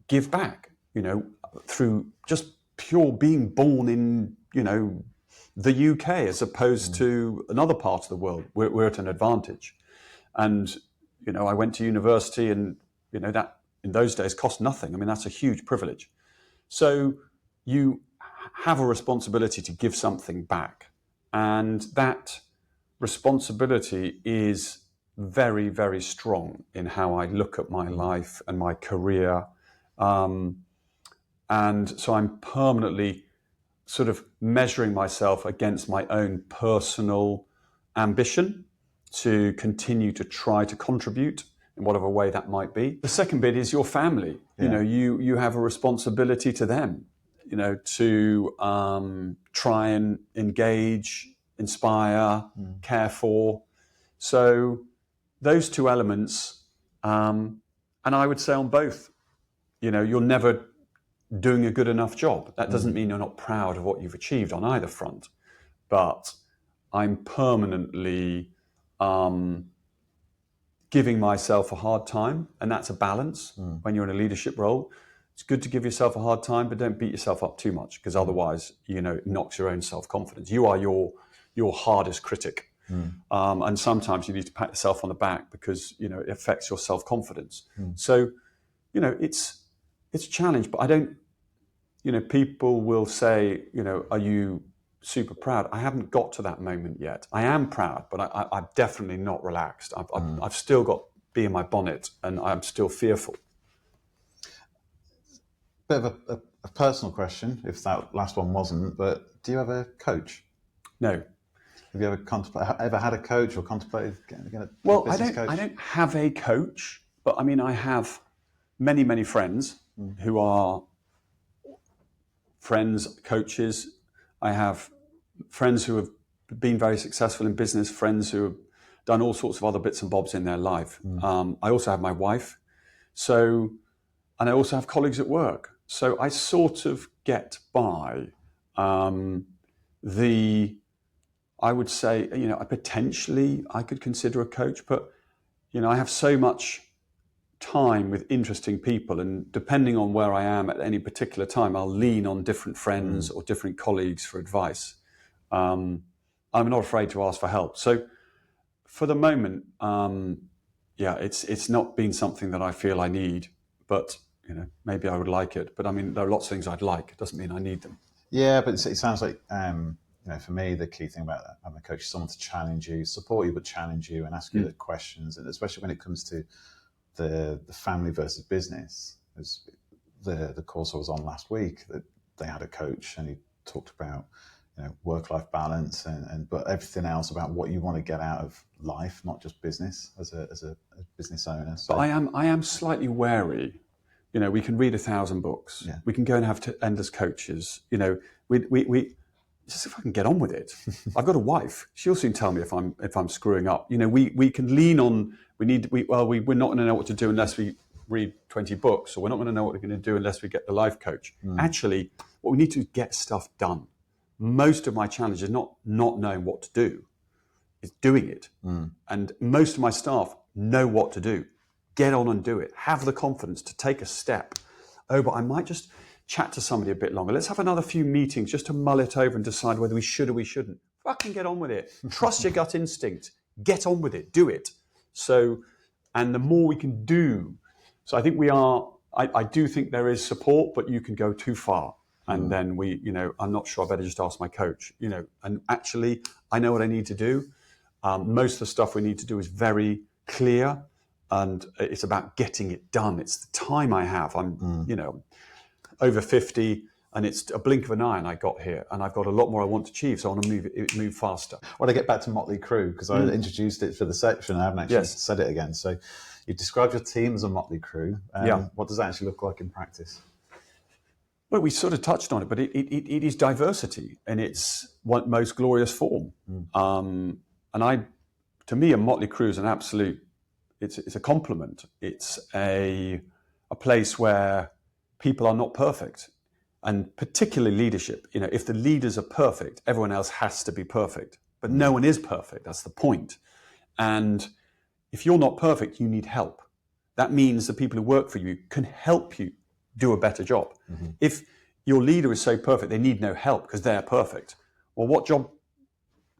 give back, through just pure being born in, the UK as opposed to another part of the world. We're at an advantage. And, I went to university and, that in those days cost nothing. I mean, that's a huge privilege. So you have a responsibility to give something back. And that responsibility is very, very strong in how I look at my life and my career. And so I'm permanently sort of measuring myself against my own personal ambition to continue to try to contribute in whatever way that might be. The second bit is your family. Yeah. You have a responsibility to them, to try and engage, inspire, care for. So those two elements, and I would say on both, you're never doing a good enough job. That doesn't mean you're not proud of what you've achieved on either front, but I'm permanently giving myself a hard time, and that's a balance when you're in a leadership role. It's good to give yourself a hard time, but don't beat yourself up too much, because otherwise, it knocks your own self-confidence. You are your hardest critic. And sometimes you need to pat yourself on the back because, it affects your self-confidence. So, it's a challenge, but I don't, people will say, are you super proud? I haven't got to that moment yet. I am proud, but I'm definitely not relaxed. I've still got bee in my bonnet and I'm still fearful. Bit of a personal question, if that last one wasn't, but do you have a coach? No. Have you ever had a coach or contemplated getting a business coach? I don't have a coach, but I mean, I have many, many friends who are friends, coaches. I have friends who have been very successful in business, friends who have done all sorts of other bits and bobs in their life. I also have my wife. And I also have colleagues at work. So I sort of get by. I would say, potentially I could consider a coach, but, I have so much time with interesting people, and depending on where I am at any particular time, I'll lean on different friends or different colleagues for advice. I'm not afraid to ask for help. So for the moment, it's not been something that I feel I need, but maybe I would like it. But I mean, there are lots of things I'd like. It doesn't mean I need them. Yeah, but it sounds like, for me, the key thing about having a coach is someone to challenge you, support you, but challenge you and ask you the questions. And especially when it comes to the family versus business, as the course I was on last week, that they had a coach and he talked about work-life balance and but everything else about what you want to get out of life, not just business as a business owner. So, but I am slightly wary. We can read 1,000 books. Yeah. We can go and have endless coaches. We just, if I can get on with it. I've got a wife. She'll soon tell me if I'm screwing up. We can lean on. We're not going to know what to do unless we read 20 books, or we're not going to know what we're going to do unless we get the life coach. Actually, what we need to do is get stuff done. Most of my challenge is not knowing what to do, it's doing it. And most of my staff know what to do. Get on and do it. Have the confidence to take a step. Oh, but I might just chat to somebody a bit longer. Let's have another few meetings just to mull it over and decide whether we should or we shouldn't. Fucking get on with it. Trust your gut instinct. Get on with it. Do it. So, and the more we can do. So I think I do think there is support, but you can go too far. And then I'm not sure, I better just ask my coach, and actually I know what I need to do. Most of the stuff we need to do is very clear, and it's about getting it done. It's the time I have. I'm, over 50. and it's a blink of an eye and I got here, and I've got a lot more I want to achieve, so I want to move faster. Well, I get back to Motley Crew because I introduced it for the section. I haven't actually said it again. So you described your team as a Motley Crew. What does that actually look like in practice? Well, we sort of touched on it, but it is diversity in its most glorious form. To me, a Motley Crew is an absolute, it's a compliment. It's a place where people are not perfect, and particularly leadership. If the leaders are perfect, everyone else has to be perfect, but no one is perfect. That's the point. And if you're not perfect, you need help. That means the people who work for you can help you do a better job. If your leader is so perfect, they need no help because they're perfect. Well, what job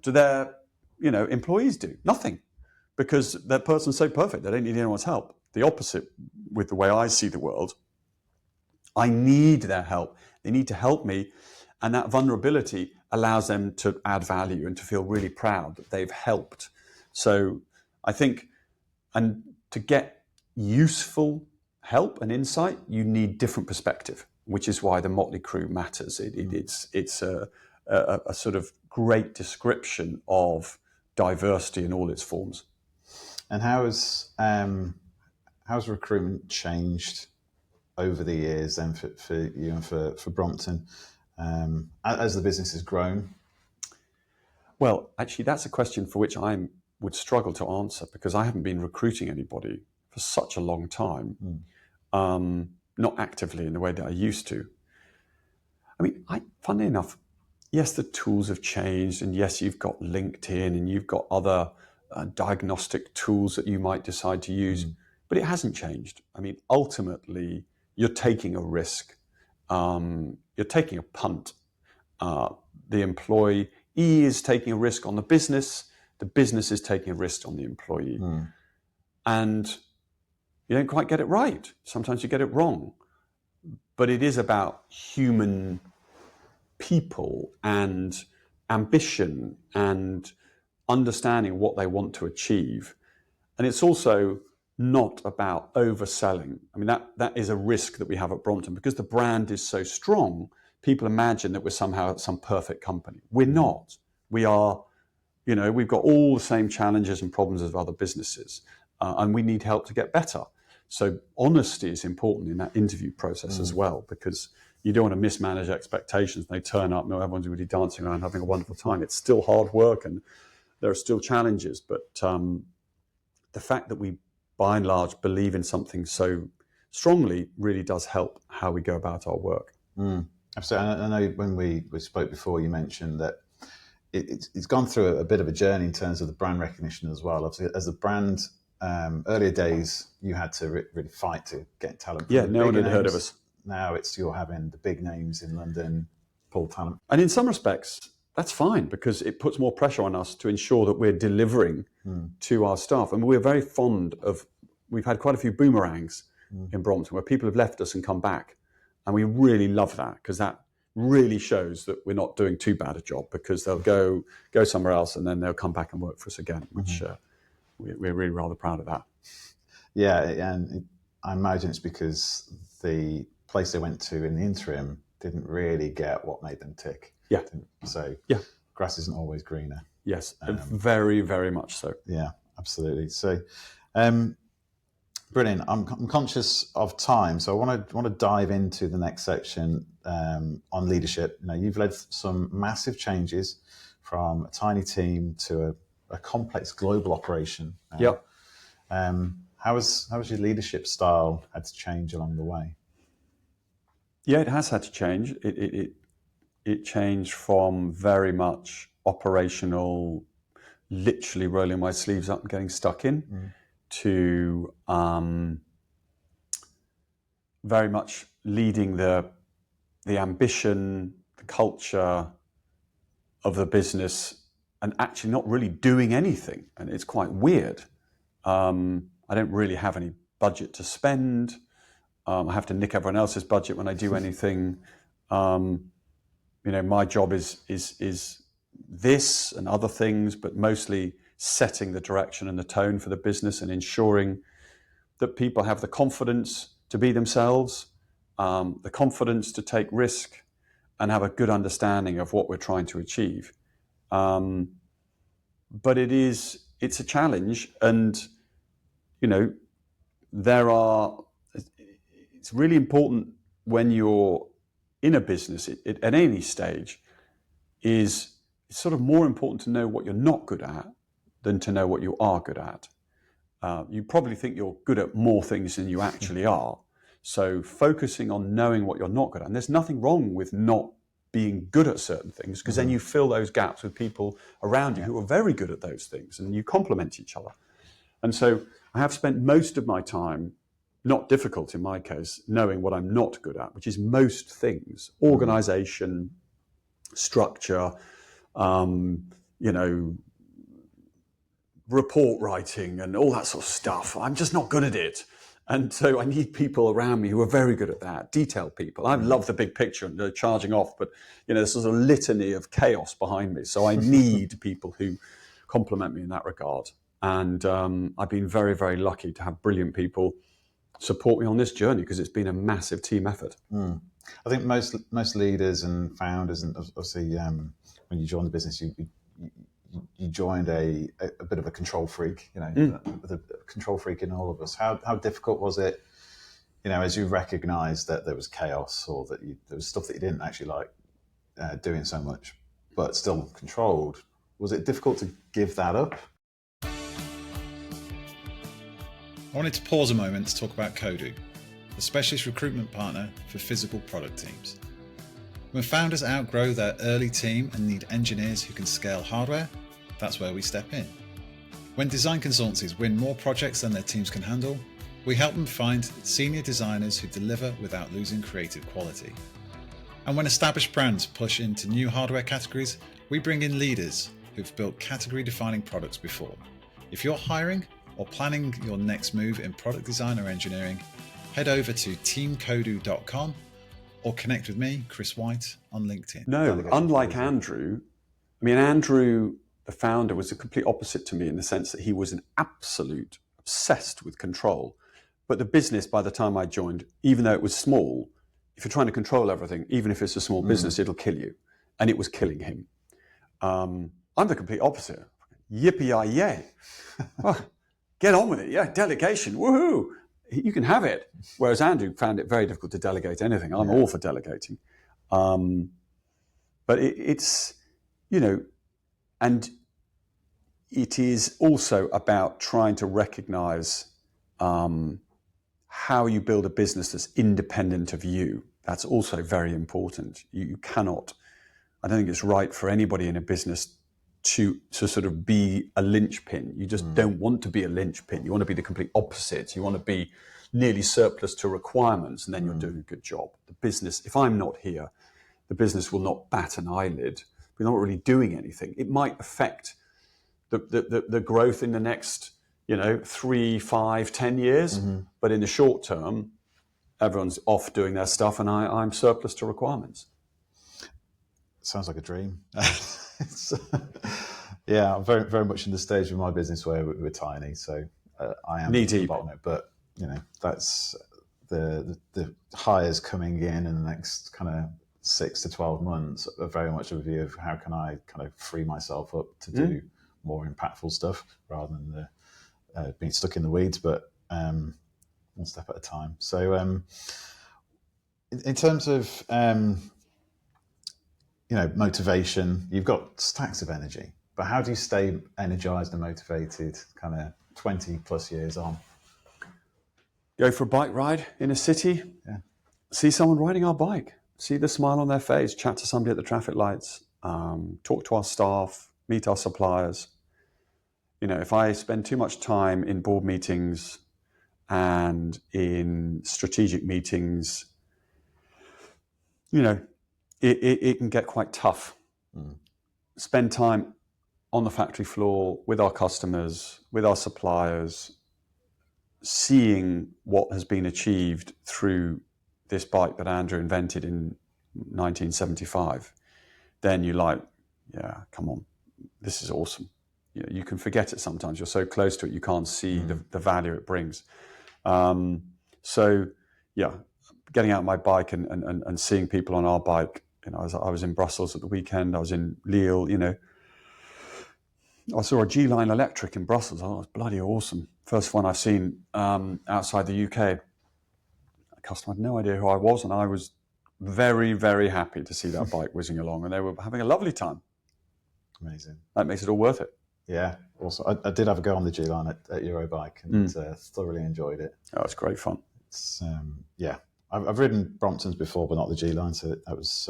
do their employees do? Nothing, because that person's so perfect they don't need anyone's help. The opposite with the way I see the world. I need their help. They need to help me, and that vulnerability allows them to add value and to feel really proud that they've helped. So I think, and to get useful help and insight, you need different perspective, which is why the Motley Crew matters. It's a sort of great description of diversity in all its forms. And how's recruitment changed over the years then for you and for Brompton as the business has grown? Well, actually, that's a question for which I would struggle to answer because I haven't been recruiting anybody for such a long time, not actively in the way that I used to. I mean, funnily enough, yes, the tools have changed, and yes, you've got LinkedIn and you've got other diagnostic tools that you might decide to use, but it hasn't changed. I mean, ultimately, you're taking a risk. You're taking a punt. The employee is taking a risk on the business is taking a risk on the employee. And you don't quite get it right. Sometimes you get it wrong. But it is about human people and ambition and understanding what they want to achieve. And it's also not about overselling. I mean, that is a risk that we have at Brompton because the brand is so strong. People imagine that we're somehow some perfect company. We're not. We are, we've got all the same challenges and problems as other businesses, and we need help to get better. So honesty is important in that interview process as well, because you don't want to mismanage expectations. They turn up, no, everyone's really dancing around, having a wonderful time. It's still hard work and there are still challenges, but the fact that we, by and large, believe in something so strongly really does help how we go about our work. Absolutely. I know when we spoke before, you mentioned that it's gone through a bit of a journey in terms of the brand recognition as well. Obviously, as a brand, earlier days, you had to really fight to get talent. Yeah, no one had heard of us. Now you're having the big names in London pull talent. And in some respects, that's fine because it puts more pressure on us to ensure that we're delivering to our staff. And we're very fond of, we've had quite a few boomerangs in Brompton where people have left us and come back. And we really love that because that really shows that we're not doing too bad a job, because they'll go somewhere else and then they'll come back and work for us again, which we're really rather proud of that. Yeah, and I imagine it's because the place they went to in the interim didn't really get what made them tick. Yeah. So grass isn't always greener. Yes, very, very much so. Yeah, absolutely. So, brilliant. I'm conscious of time, so I want to dive into the next section on leadership. You've led some massive changes from a tiny team to a complex global operation. How has your leadership style had to change along the way? Yeah, it has had to change. It changed from very much operational, literally rolling my sleeves up and getting stuck in, to very much leading the ambition, the culture of the business, and actually not really doing anything. And it's quite weird. I don't really have any budget to spend. I have to nick everyone else's budget when I do anything. My job is this and other things, but mostly setting the direction and the tone for the business and ensuring that people have the confidence to be themselves, the confidence to take risk, and have a good understanding of what we're trying to achieve. But it's a challenge, and it's really important when you're in a business at any stage. It's sort of more important to know what you're not good at than to know what you are good at. You probably think you're good at more things than you actually are. So focusing on knowing what you're not good at, and there's nothing wrong with not being good at certain things, because then you fill those gaps with people around you who are very good at those things, and you complement each other. And so I have spent most of my time, not difficult in my case, knowing what I'm not good at, which is most things: organization, structure, report writing and all that sort of stuff. I'm just not good at it. And so I need people around me who are very good at that, detailed people. I love the big picture and the charging off, but there's a litany of chaos behind me. So I need people who complement me in that regard. And I've been very, very lucky to have brilliant people support me on this journey, because it's been a massive team effort. I think most leaders and founders, and obviously when you join the business, you joined a bit of a control freak, the control freak in all of us. How difficult was it, as you recognised that there was chaos, or that there was stuff that you didn't actually like doing so much, but still controlled? Was it difficult to give that up? I wanted to pause a moment to talk about Kodu, the specialist recruitment partner for physical product teams. When founders outgrow their early team and need engineers who can scale hardware, that's where we step in. When design consultancies win more projects than their teams can handle, we help them find senior designers who deliver without losing creative quality. And when established brands push into new hardware categories, we bring in leaders who've built category-defining products before. If you're hiring or planning your next move in product design or engineering, head over to teamkodu.com or connect with me, Chris Whyte, on LinkedIn. No, unlike Andrew, Andrew, the founder, was the complete opposite to me, in the sense that he was an absolute obsessed with control. But the business, by the time I joined, even though it was small, if you're trying to control everything, even if it's a small business, it'll kill you. And it was killing him. I'm the complete opposite. Yippee-yay. Get on with it. Yeah, delegation. Woohoo. You can have it. Whereas Andrew found it very difficult to delegate anything. I'm all for delegating. But it's, and it is also about trying to recognize how you build a business that's independent of you. That's also very important. You cannot, I don't think it's right for anybody in a business to sort of be a linchpin. You just don't want to be a linchpin. You want to be the complete opposite. You want to be nearly surplus to requirements, and then you're doing a good job. The business, if I'm not here, the business will not bat an eyelid. We're not really doing anything. It might affect the growth in the next 3, 5, 10 years, but in the short term, everyone's off doing their stuff, and I'm surplus to requirements. Sounds like a dream. Yeah, I'm very, very much in the stage of my business where we're tiny, so I am knee deep. But that's the hires coming in the next kind of 6 to 12 months are very much a view of how can I kind of free myself up to do more impactful stuff, rather than being stuck in the weeds, but one step at a time. So in terms of motivation, you've got stacks of energy, but how do you stay energized and motivated kind of 20 plus years on? Go for a bike ride in a city, see someone riding our bike, see the smile on their face, chat to somebody at the traffic lights, talk to our staff, meet our suppliers. If I spend too much time in board meetings and in strategic meetings, it can get quite tough. Spend time on the factory floor with our customers, with our suppliers, seeing what has been achieved through this bike that Andrew invented in 1975. Then you're like, yeah, come on, this is awesome. You can forget it sometimes. You're so close to it, you can't see the value it brings. So, yeah, getting out my bike and seeing people on our bike I was in Brussels at the weekend. I was in Lille. I saw a G-Line electric in Brussels. Oh, it was bloody awesome. First one I've seen outside the UK. The customer had no idea who I was, and I was very, very happy to see that bike whizzing along, and they were having a lovely time. Amazing. That makes it all worth it. Yeah. Also, I did have a go on the G-Line at Eurobike and thoroughly enjoyed it. Oh, it's great fun. It's I've ridden Bromptons before, but not the G-Line. So that was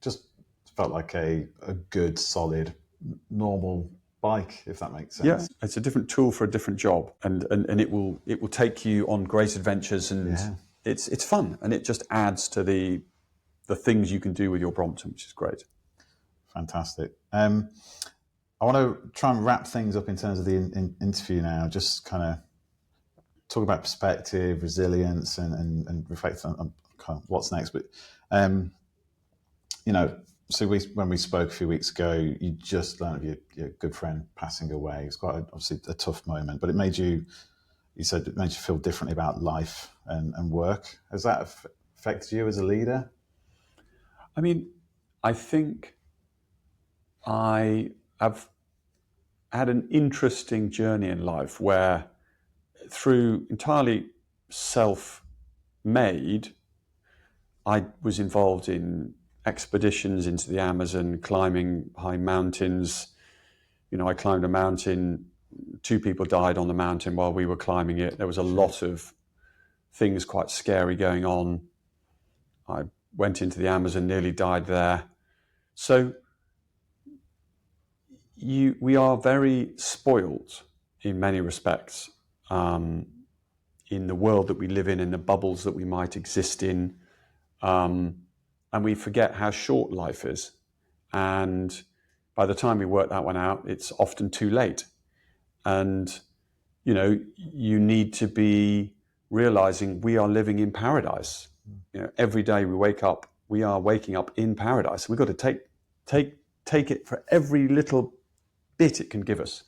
just felt like a good, solid, normal bike, if that makes sense. Yeah, it's a different tool for a different job, and it will take you on great adventures, and it's fun, and it just adds to the things you can do with your Brompton, which is great. Fantastic. I want to try and wrap things up in terms of the interview now. Just kind of talk about perspective, resilience, and reflect on kind of what's next. But so when we spoke a few weeks ago, you just learned of your good friend passing away. It was quite obviously a tough moment, but it made you feel differently about life and work. Has that affected you as a leader? I mean, I think I have had an interesting journey in life where, through entirely self-made, I was involved in expeditions into the Amazon, climbing high mountains. I climbed a mountain. 2 people died on the mountain while we were climbing it. There was a lot of things quite scary going on. I went into the Amazon, nearly died there. So we are very spoilt in many respects, in the world that we live in the bubbles that we might exist in. And we forget how short life is. And by the time we work that one out, it's often too late. And, you need to be realizing we are living in paradise. Every day we wake up, we are waking up in paradise. We've got to take it for every little bit it can give us.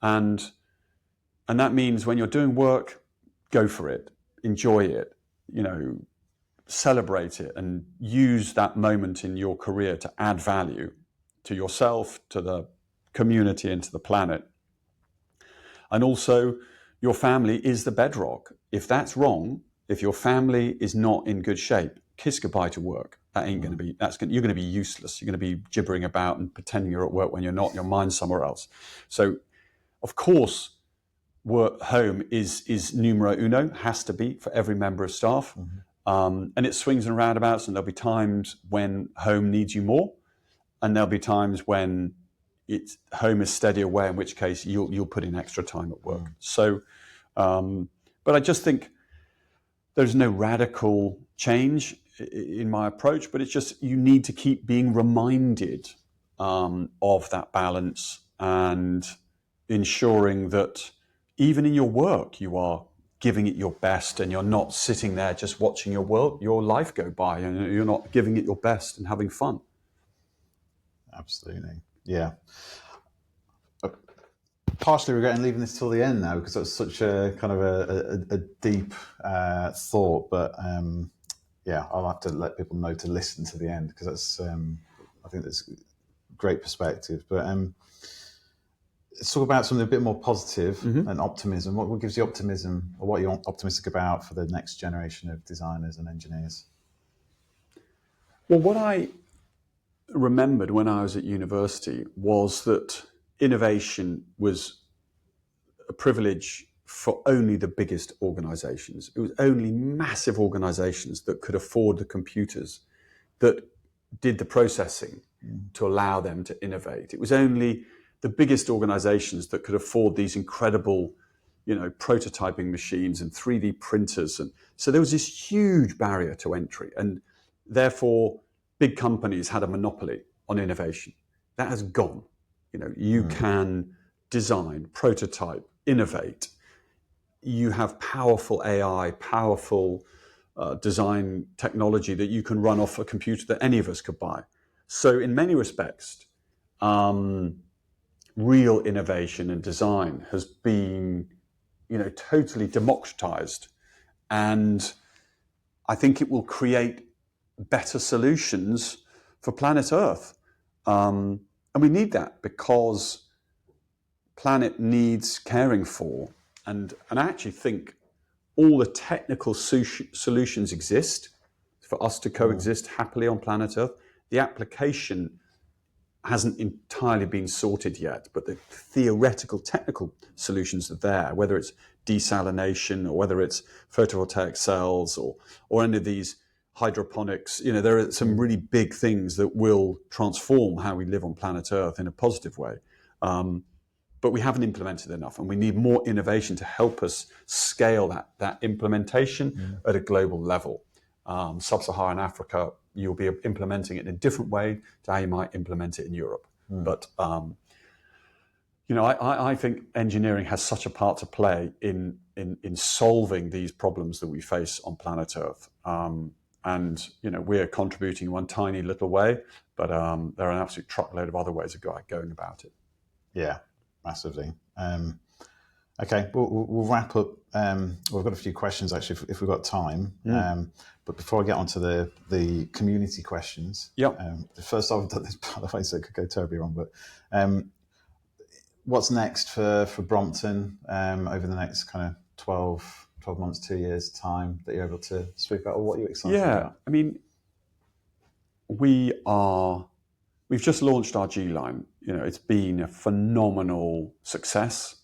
And that means when you're doing work, go for it, enjoy it, celebrate it, and use that moment in your career to add value to yourself, to the community, and to the planet. And also, your family is the bedrock. If that's wrong, if your family is not in good shape, kiss goodbye to work. That ain't going to be. You're going to be useless. You're going to be gibbering about and pretending you're at work when you're not. Your mind's somewhere else. So, of course, work home is numero uno. Has to be for every member of staff. And it swings and roundabouts, and there'll be times when home needs you more, and there'll be times when home is steady away, in which case you'll put in extra time at work. So, but I just think there's no radical change in my approach, but it's just you need to keep being reminded of that balance and ensuring that even in your work you are giving it your best, and you're not sitting there just watching your life go by, and you're not giving it your best and having fun. Absolutely. Yeah. Partially regretting leaving this till the end now, because that's such a kind of a deep thought, but I'll have to let people know to listen to the end, because that's I think that's great perspective. But let's talk about something a bit more positive and optimism. What gives you optimism, or what you're optimistic about for the next generation of designers and engineers? Well, what I remembered when I was at university was that innovation was a privilege for only the biggest organizations. It was only massive organizations that could afford the computers that did the processing to allow them to innovate. It was only the biggest organizations that could afford these incredible, prototyping machines and 3D printers. And so there was this huge barrier to entry, and therefore big companies had a monopoly on innovation. That has gone. You can design, prototype, innovate. You have powerful AI, powerful design technology that you can run off a computer that any of us could buy. So in many respects, real innovation and design has been, totally democratized. And I think it will create better solutions for planet Earth. And we need that because planet needs caring for. And I actually think all the technical solutions exist for us to coexist happily on planet Earth. The application hasn't entirely been sorted yet, but the theoretical technical solutions are there, whether it's desalination or whether it's photovoltaic cells or any of these hydroponics. There are some really big things that will transform how we live on planet Earth in a positive way. But we haven't implemented enough, and we need more innovation to help us scale that implementation at a global level. Sub-Saharan Africa, you'll be implementing it in a different way to how you might implement it in Europe. But I think engineering has such a part to play in solving these problems that we face on planet Earth. And we're contributing in one tiny little way, but there are an absolute truckload of other ways of going about it. Yeah, massively. Okay, we'll wrap up. We've got a few questions actually, if we've got time. But before I get onto the community questions, the first I've done this, by the way, so it could go terribly wrong. But what's next for Brompton over the next kind of 12 months, 2 years time that you're able to speak about, or what you're excited about? I mean, we've just launched our G line. It's been a phenomenal success.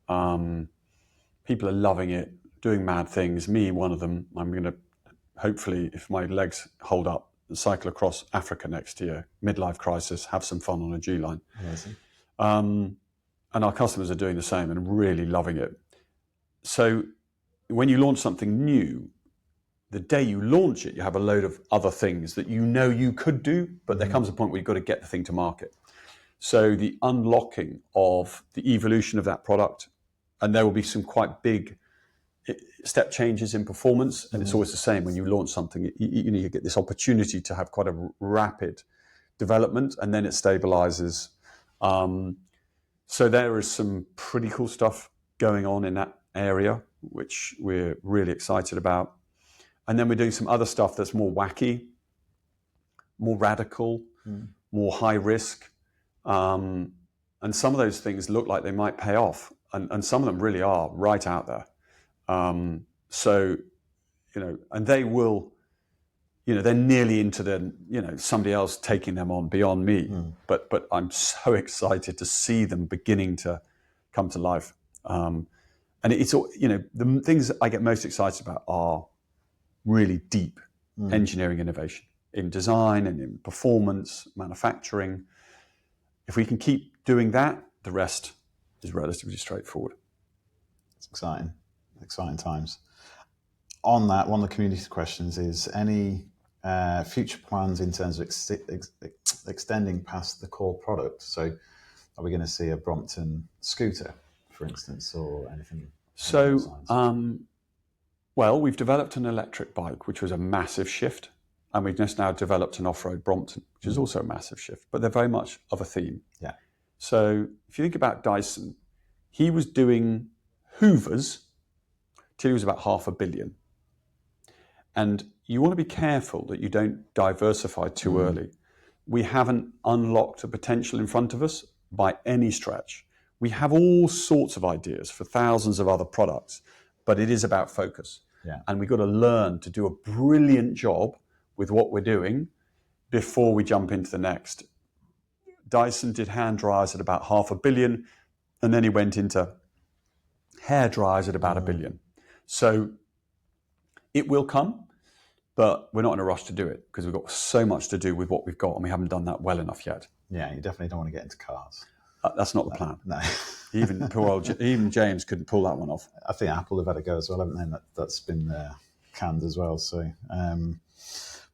People are loving it, doing mad things. Me, one of them. I'm going to, hopefully, if my legs hold up, cycle across Africa next year, midlife crisis, have some fun on a G line. Amazing. And our customers are doing the same and really loving it. So when you launch something new, the day you launch it, you have a load of other things that you could do, but there comes a point where you've got to get the thing to market. So the unlocking of the evolution of that product, and there will be some quite big step changes in performance. And it's always the same when you launch something, you get this opportunity to have quite a rapid development, and then it stabilizes. So there is some pretty cool stuff going on in that area, which we're really excited about. And then we're doing some other stuff that's more wacky, more radical, more high risk. And some of those things look like they might pay off. And some of them really are right out there. So, and they will, they're nearly into somebody else taking them on beyond me. But I'm so excited to see them beginning to come to life. And it's all, the things that I get most excited about are really deep engineering innovation in design and in performance, manufacturing. If we can keep doing that, the rest is relatively straightforward. It's exciting times. On that, one of the community questions is any future plans in terms of extending past the core product? So are we going to see a Brompton scooter, for instance, or anything? So, well, we've developed an electric bike, which was a massive shift. And we've just now developed an off-road Brompton, which is also a massive shift, but they're very much of a theme. Yeah. So if you think about Dyson, he was doing Hoovers till he was about 500 million. And you want to be careful that you don't diversify too early. We haven't unlocked the potential in front of us by any stretch. We have all sorts of ideas for thousands of other products, but it is about focus. Yeah. And we've got to learn to do a brilliant job with what we're doing before we jump into the next. Dyson did hand dryers at about 500 million, and then he went into hair dryers at about 1 billion. So it will come, but we're not in a rush to do it because we've got so much to do with what we've got, and we haven't done that well enough yet. Yeah, you definitely don't want to get into cars. That's not the plan. No. even James couldn't pull that one off. I think Apple have had a go as well, haven't they? That's been canned as well. So,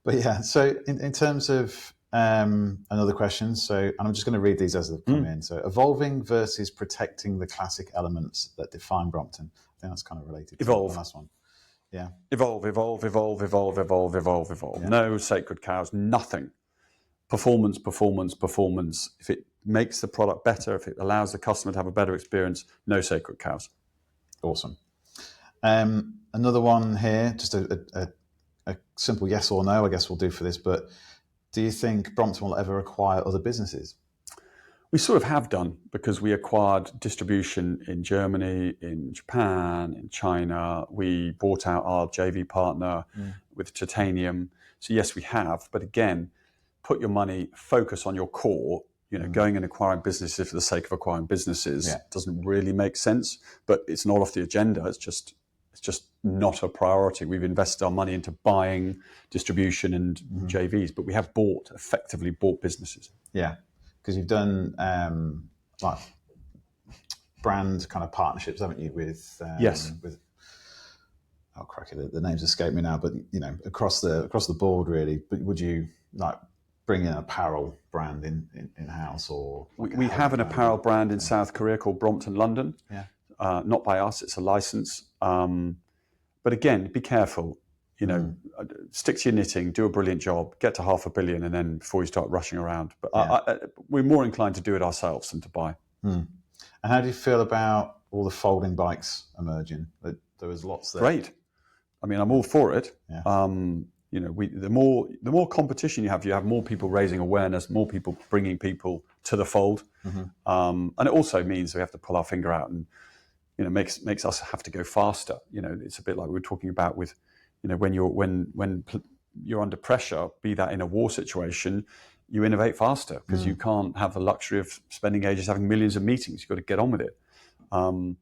but yeah. So in terms of another question. So, and I'm just going to read these as they come in. So, evolving versus protecting the classic elements that define Brompton. I think that's kind of related to the last one. Yeah. Evolve. Yeah. No sacred cows. Nothing. Performance. If it makes the product better, if it allows the customer to have a better experience, no sacred cows. Awesome. Another one here, just a a simple yes or no, I guess we'll do for this, but do you think Brompton will ever acquire other businesses? We sort of have done, because we acquired distribution in Germany, in Japan, in China. We bought out our JV partner with Titanium. So yes, we have. But again, put your money, focus on your core. Going and acquiring businesses for the sake of acquiring businesses doesn't really make sense. But it's not off the agenda. It's just not a priority. We've invested our money into buying distribution and JVs, but we have effectively bought businesses. Yeah. Because you've done like brand kind of partnerships, haven't you? With yes, with cracky, the names escape me now, but across the board really. But would you like bring in an apparel brand in house, or like we have an apparel brand in South Korea called Brompton London. Yeah, not by us; it's a license. But again, be careful. Stick to your knitting, do a brilliant job, get to 500 million, and then before you start rushing around. But we're more inclined to do it ourselves than to buy. And how do you feel about all the folding bikes emerging? There was lots there. Great. I mean, I'm all for it. Yeah. The more competition you have more people raising awareness, more people bringing people to the fold, and it also means we have to pull our finger out and makes us have to go faster. It's a bit like we were talking about with. When you're under pressure, be that in a war situation, you innovate faster because you can't have the luxury of spending ages having millions of meetings. You've got to get on with it. I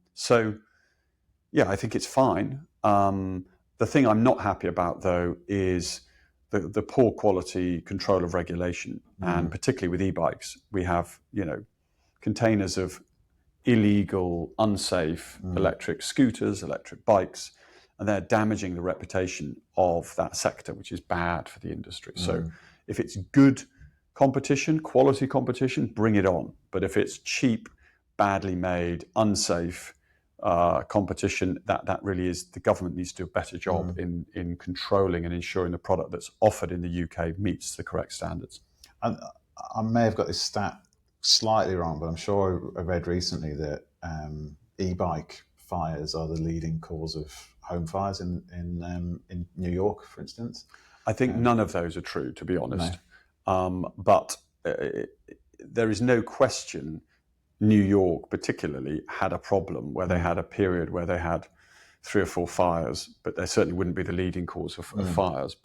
think it's fine. The thing I'm not happy about, though, is the poor quality control of regulation, and particularly with e-bikes, we have containers of illegal, unsafe electric scooters, electric bikes. And they're damaging the reputation of that sector, which is bad for the industry. So if it's good competition, quality competition, bring it on. But if it's cheap, badly made, unsafe competition, that really is, the government needs to do a better job in controlling and ensuring the product that's offered in the UK meets the correct standards. I may have got this stat slightly wrong, but I'm sure I read recently that e-bike fires are the leading cause of home fires in New York, for instance. I think none of those are true, to be honest. No. But there is no question New York particularly had a problem where they had a period where they had 3 or 4 fires, but they certainly wouldn't be the leading cause of fires.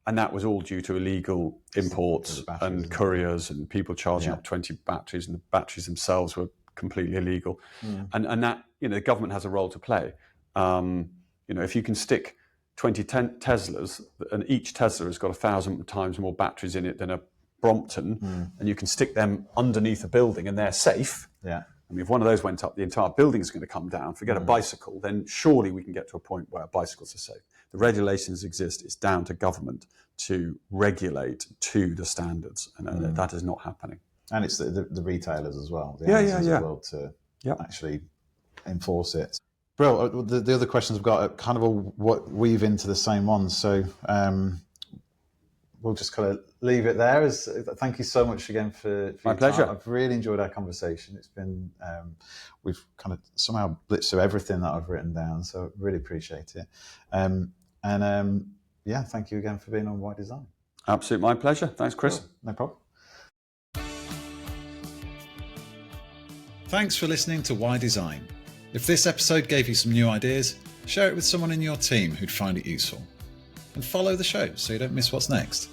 And that was all due to illegal imports and couriers and people charging up 20 batteries, and the batteries themselves were completely illegal. And that, the government has a role to play. If you can stick 20 Teslas, and each Tesla has got 1,000 times more batteries in it than a Brompton, and you can stick them underneath a building and they're safe. Yeah. I mean, if one of those went up, the entire building is going to come down. Forget a bicycle, then surely we can get to a point where bicycles are safe. The regulations exist. It's down to government to regulate to the standards, and that is not happening. And it's the retailers as well. As well to actually enforce it. Well, the other questions I've got are kind of weave into the same ones. So we'll just kind of leave it there. Thank you so much again for my pleasure. Time. I've really enjoyed our conversation. It's been we've kind of somehow blitzed through everything that I've written down. So I really appreciate it. Thank you again for being on Why Design. Absolutely, my pleasure. Thanks, Chris. Cool. No problem. Thanks for listening to Why Design. If this episode gave you some new ideas, share it with someone in your team who'd find it useful. And follow the show so you don't miss what's next.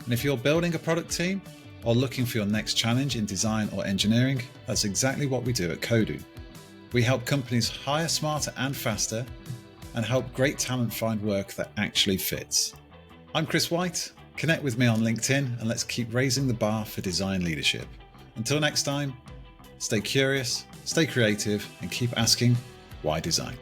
And if you're building a product team or looking for your next challenge in design or engineering, that's exactly what we do at Kodu. We help companies hire smarter and faster, and help great talent find work that actually fits. I'm Chris Whyte. Connect with me on LinkedIn and let's keep raising the bar for design leadership. Until next time, stay curious, stay creative, and keep asking, why design?